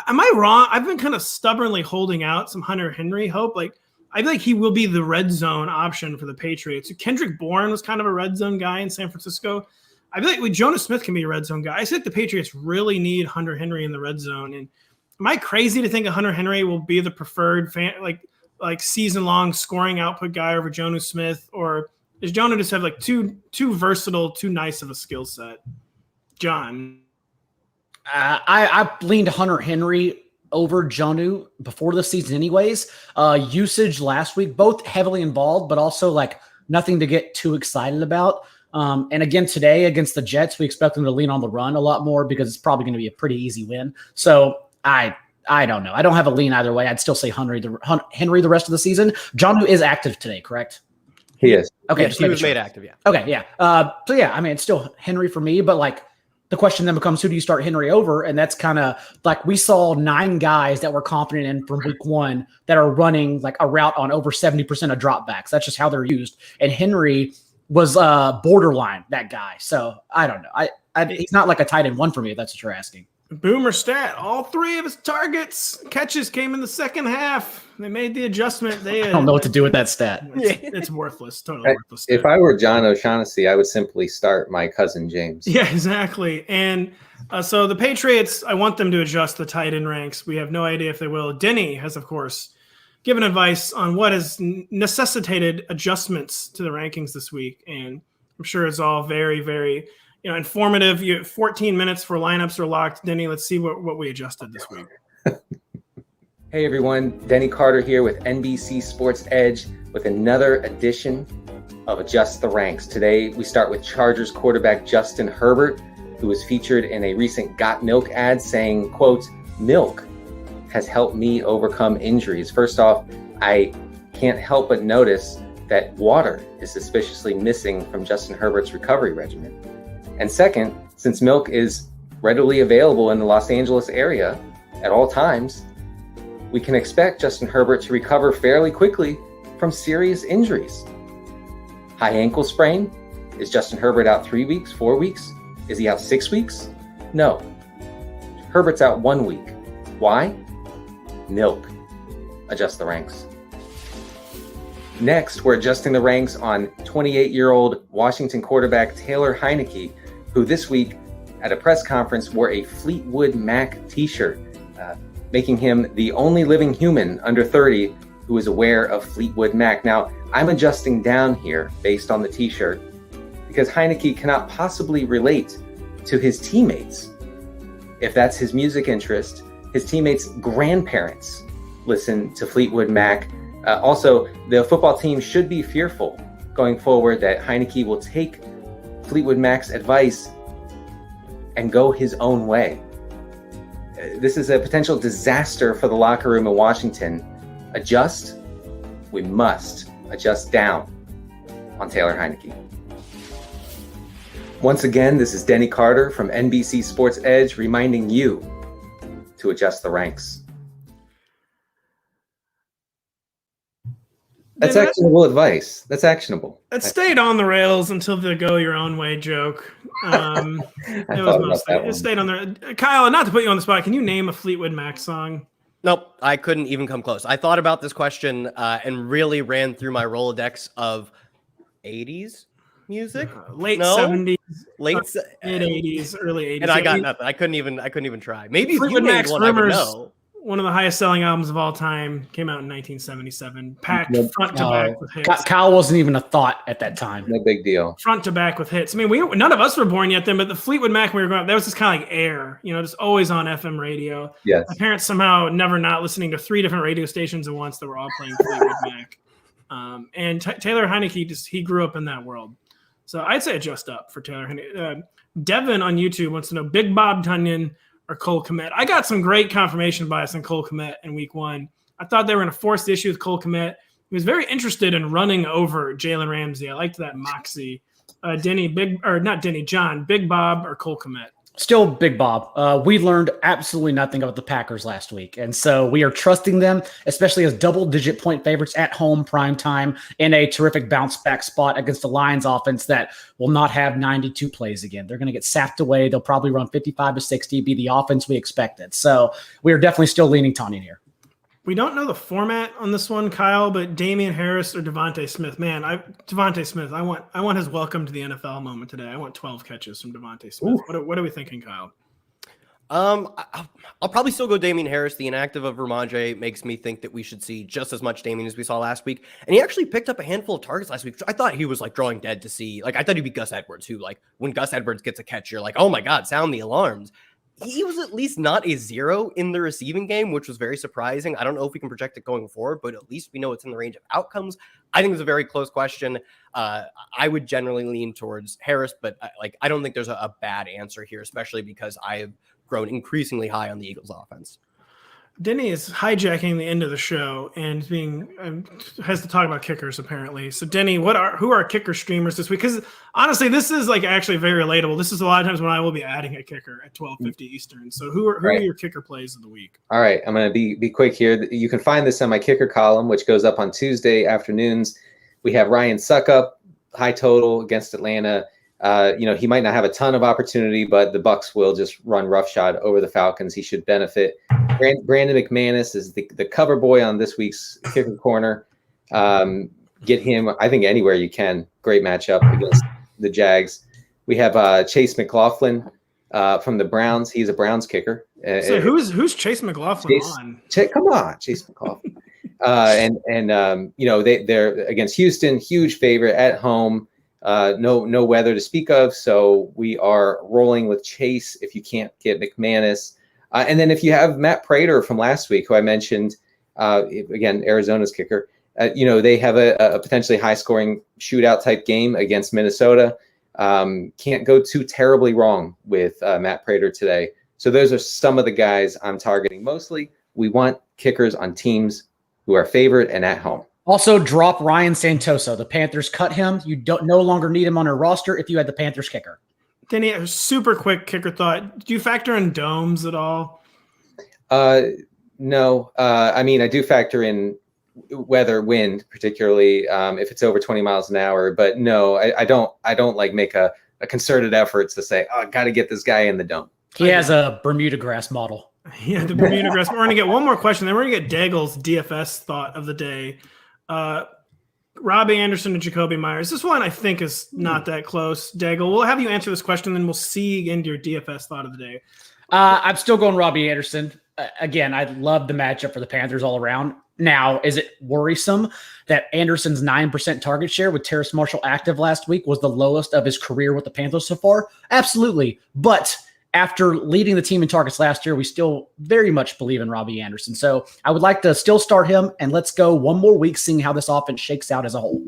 Speaker 1: am I wrong? I've been kind of stubbornly holding out some Hunter Henry hope. I feel like he will be the red zone option for the Patriots. Kendrick Bourne was kind of a red zone guy in San Francisco. I feel like Jonas Smith can be a red zone guy. I think the Patriots really need Hunter Henry in the red zone. And am I crazy to think Hunter Henry will be the preferred like season-long scoring output guy over Jonnu Smith, or does Jonnu just have like too versatile, too nice of a skill set? John.
Speaker 2: I leaned Hunter Henry over Jonnu before the season anyways. Usage last week, both heavily involved, but also like nothing to get too excited about. And again, today against the Jets, we expect them to lean on the run a lot more because it's probably going to be a pretty easy win. So I don't know. I don't have a lean either way. I'd still say Henry the rest of the season. Jonnu is active today, correct?
Speaker 3: He is.
Speaker 2: Okay.
Speaker 4: Yes, he was made active, yeah.
Speaker 2: Okay, yeah. So yeah, I mean, it's still Henry for me, but like the question then becomes, who do you start Henry over? And that's kind of like we saw 9 guys that we're confident in from week 1 that are running like a route on over 70% of dropbacks. That's just how they're used. And Henry was borderline that guy. So I don't know. He's not like a tight end 1 for me, if that's what you're asking.
Speaker 1: Boomer stat, all 3 of his catches came in the second half. They made the adjustment.
Speaker 2: I don't know what to do with that stat.
Speaker 1: It's worthless, totally worthless stat.
Speaker 3: If I were John O'Shaughnessy, I would simply start my cousin James.
Speaker 1: Yeah, exactly. And so the Patriots, I want them to adjust the tight end ranks. We have no idea if they will. Denny has, of course, given advice on what has necessitated adjustments to the rankings this week. And I'm sure it's all very, very informative. You have 14 minutes for lineups are locked. Denny, let's see what we adjusted this week.
Speaker 3: Hey everyone, Denny Carter here with NBC Sports Edge with another edition of Adjust the Ranks. Today we start with Chargers quarterback Justin Herbert, who was featured in a recent Got Milk ad saying, quote, "Milk has helped me overcome injuries." First off, I can't help but notice that water is suspiciously missing from Justin Herbert's recovery regimen. And second, since milk is readily available in the Los Angeles area at all times, we can expect Justin Herbert to recover fairly quickly from serious injuries. High ankle sprain? Is Justin Herbert out 3 weeks, 4 weeks? Is he out 6 weeks? No. Herbert's out 1 week. Why? Milk. Adjust the ranks. Next, we're adjusting the ranks on 28-year-old Washington quarterback Taylor Heinicke, who this week at a press conference wore a Fleetwood Mac t-shirt, making him the only living human under 30 who is aware of Fleetwood Mac. Now, I'm adjusting down here based on the t-shirt because Heinicke cannot possibly relate to his teammates. If that's his music interest, his teammates' grandparents listen to Fleetwood Mac. Also, the football team should be fearful going forward that Heinicke will take Fleetwood Mac's advice and go his own way. This is a potential disaster for the locker room in Washington. Adjust? We must adjust down on Taylor Heinicke. Once again, this is Denny Carter from NBC Sports Edge reminding you to adjust the ranks. That's actionable advice. That's actionable.
Speaker 1: It stayed on the rails until the go your own way joke. It stayed on there. Kyle, not to put you on the spot, can you name a Fleetwood Mac song?
Speaker 4: Nope, I couldn't even come close. I thought about this question and really ran through my Rolodex of 80s music,
Speaker 1: late 70s,
Speaker 4: mid
Speaker 1: 80s, early 80s.
Speaker 4: And I got nothing. I couldn't even try. Maybe
Speaker 1: Fleetwood Mac's
Speaker 4: one I would
Speaker 1: Rumors,
Speaker 4: know.
Speaker 1: One of the highest selling albums of all time, came out in 1977. Packed front to back with hits.
Speaker 2: Kyle wasn't even a thought at that time.
Speaker 3: No big deal.
Speaker 1: Front to back with hits. I mean, none of us were born yet then, but the Fleetwood Mac when we were growing up, that was just kind of like air, just always on FM radio.
Speaker 3: Yes.
Speaker 1: My parents somehow never not listening to 3 different radio stations at once that were all playing Fleetwood Mac. And Taylor Heinicke, he grew up in that world. So I'd say adjust up for Taylor Heinicke. Devin on YouTube wants to know Big Bob Tunyon or Cole Kmet. I got some great confirmation bias on Cole Kmet in week 1. I thought they were going to force the issue with Cole Kmet. He was very interested in running over Jalen Ramsey. I liked that moxie. John, Big Bob or Cole Kmet?
Speaker 2: Still Big Bob. We learned absolutely nothing about the Packers last week. And so we are trusting them, especially as double-digit point favorites at home, prime time, in a terrific bounce-back spot against the Lions offense that will not have 92 plays again. They're going to get sapped away. They'll probably run 55 to 60, be the offense we expected. So we are definitely still leaning Tanyan here.
Speaker 1: We don't know the format on this one, Kyle, but Damian Harris or Devontae Smith. Man, Devontae Smith, I want his welcome to the NFL moment today. I want 12 catches from Devontae Smith. What are we thinking, Kyle?
Speaker 4: I'll probably still go Damian Harris. The inactive of Ramondre makes me think that we should see just as much Damian as we saw last week. And he actually picked up a handful of targets last week. I thought he was like drawing dead to see. Like I thought he'd be Gus Edwards, who like when Gus Edwards gets a catch, you're like, oh my God, sound the alarms. He was at least not a 0 in the receiving game, which was very surprising. I don't know if we can project it going forward, but at least we know it's in the range of outcomes. I think it's a very close question. I would generally lean towards Harris, but I don't think there's a bad answer here, especially because I have grown increasingly high on the Eagles offense.
Speaker 1: Denny is hijacking the end of the show and has to talk about kickers apparently. So Denny, who are kicker streamers this week? Because honestly, this is like actually very relatable. This is a lot of times when I will be adding a kicker at 12:50 Eastern. So who are your kicker plays of the week? All
Speaker 3: right, I'm going to be quick here. You can find this on my kicker column, which goes up on Tuesday afternoons. We have Ryan Suckup, high total against Atlanta. He might not have a ton of opportunity, but the Bucs will just run roughshod over the Falcons. He should benefit. Brandon McManus is the cover boy on this week's kicker corner. Get him, I think, anywhere you can. Great matchup against the Jags. We have Chase McLaughlin from the Browns. He's a Browns kicker.
Speaker 1: So who's Chase McLaughlin on?
Speaker 3: Come on, Chase McLaughlin. They're against Houston, huge favorite at home. No weather to speak of, so we are rolling with Chase if you can't get McManus. And then if you have Matt Prater from last week, who I mentioned, again, Arizona's kicker, they have a potentially high-scoring shootout type game against Minnesota. Can't go too terribly wrong with Matt Prater today. So those are some of the guys I'm targeting mostly. We want kickers on teams who are favored and at home.
Speaker 2: Also, drop Ryan Santoso. The Panthers cut him. You no longer need him on our roster if you had the Panthers kicker.
Speaker 1: Denny, a super quick kicker thought. Do you factor in domes at all?
Speaker 3: No. I do factor in weather, wind, particularly if it's over 20 miles an hour. But no, I don't like make a concerted effort to say, I got to get this guy in the dome.
Speaker 2: He has a Bermuda grass model.
Speaker 1: Yeah, the Bermuda grass. We're going to get one more question, then we're going to get Daigle's DFS thought of the day. Robbie Anderson and Jacoby Myers. This one I think is not that close. Daigle, we'll have you answer this question, then we'll see into your DFS thought of the day.
Speaker 2: I'm still going Robbie Anderson. Again, I love the matchup for the Panthers all around. Now, is it worrisome that Anderson's 9% target share with Terrace Marshall active last week was the lowest of his career with the Panthers so far? Absolutely. But after leading the team in targets last year, we still very much believe in Robbie Anderson. So I would like to still start him, and let's go one more week seeing how this offense shakes out as a whole.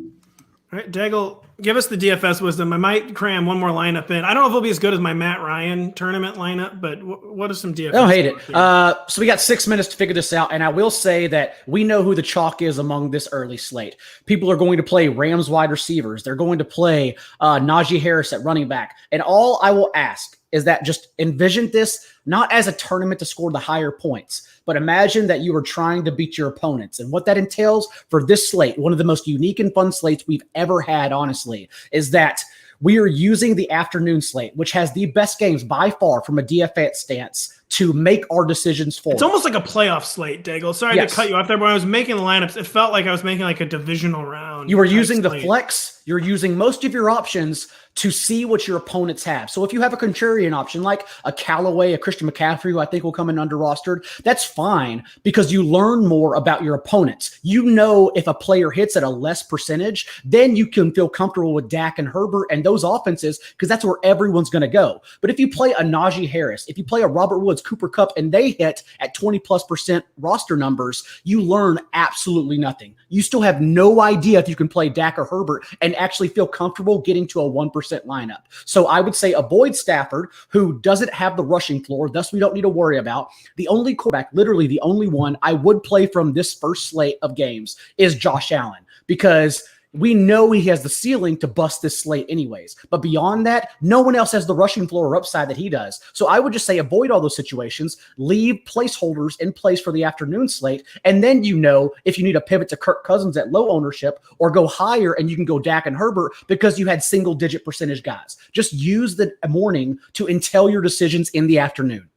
Speaker 1: All right, Daigle, give us the DFS wisdom. I might cram one more lineup in. I don't know if it'll be as good as my Matt Ryan tournament lineup, but what is some DFS?
Speaker 2: I don't hate it. So we got 6 minutes to figure this out, and I will say that we know who the chalk is among this early slate. People are going to play Rams wide receivers. They're going to play Najee Harris at running back. And all I will ask is that just envision this not as a tournament to score the higher points, but imagine that you are trying to beat your opponents. And what that entails for this slate, one of the most unique and fun slates we've ever had, honestly, is that we are using the afternoon slate, which has the best games by far from a DFS stance, to make our decisions for.
Speaker 1: It's almost like a playoff slate, Daigle. Sorry to cut you off there, but when I was making the lineups, it felt like I was making like a divisional round.
Speaker 2: You were using the flex. You're using most of your options to see what your opponents have. So if you have a contrarian option like a Callaway, a Christian McCaffrey, who I think will come in under rostered, that's fine because you learn more about your opponents. You know, if a player hits at a less percentage, then you can feel comfortable with Dak and Herbert and those offenses because that's where everyone's going to go. But if you play a Najee Harris, if you play a Robert Woods, Cooper Kupp, and they hit at 20+% roster numbers, you learn absolutely nothing. You still have no idea if you can play Dak or Herbert and actually feel comfortable getting to a 1% lineup. So I would say avoid Stafford, who doesn't have the rushing floor, thus we don't need to worry about. The only quarterback, literally the only one I would play from this first slate of games is Josh Allen, because we know he has the ceiling to bust this slate anyways. But beyond that, no one else has the rushing floor or upside that he does. So I would just say avoid all those situations, leave placeholders in place for the afternoon slate, and then you know if you need to pivot to Kirk Cousins at low ownership or go higher and you can go Dak and Herbert because you had single-digit percentage guys. Just use the morning to entail your decisions in the afternoon.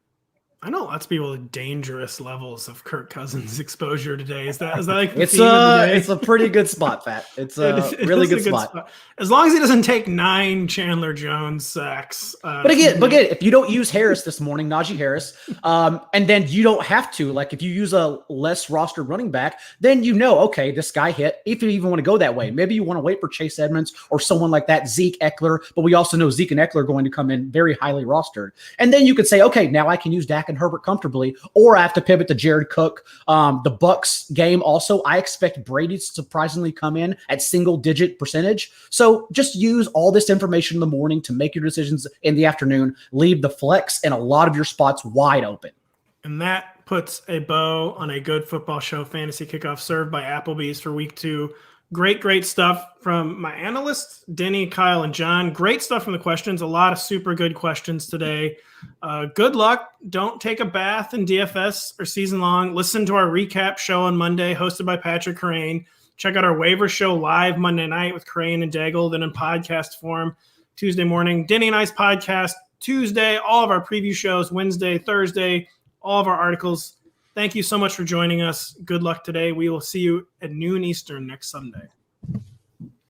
Speaker 1: I know lots of people with dangerous levels of Kirk Cousins exposure today. Is that like the
Speaker 2: It's
Speaker 1: theme of the day?
Speaker 2: it's a pretty good spot, Pat. It's a really good spot.
Speaker 1: As long as he doesn't take 9 Chandler Jones sacks.
Speaker 2: But again, if you don't use Harris this morning, Najee Harris, and then you don't have to, like if you use a less rostered running back, then okay, this guy hit. If you even want to go that way, maybe you want to wait for Chase Edmonds or someone like that, Zeke Eckler. But we also know Zeke and Eckler are going to come in very highly rostered. And then you could say, okay, now I can use Dak and Herbert comfortably, or I have to pivot to Jared Cook. The Bucks game also, I expect Brady to surprisingly come in at single-digit percentage. So just use all this information in the morning to make your decisions in the afternoon. Leave the flex and a lot of your spots wide open.
Speaker 1: And that puts a bow on a good football show fantasy kickoff served by Applebee's for week 2. Great stuff from my analysts, Denny, Kyle, and John. Great stuff from the questions. A lot of super good questions today. Good luck. Don't take a bath in DFS or season long. Listen to our recap show on Monday, hosted by Patrick Daugherty. Check out our waiver show live Monday night with Kareem and Daigle, then in podcast form Tuesday morning. Denny and I's podcast Tuesday. All of our preview shows Wednesday, Thursday, all of our articles. Thank you so much for joining us. Good luck today. We will see you at noon Eastern next Sunday.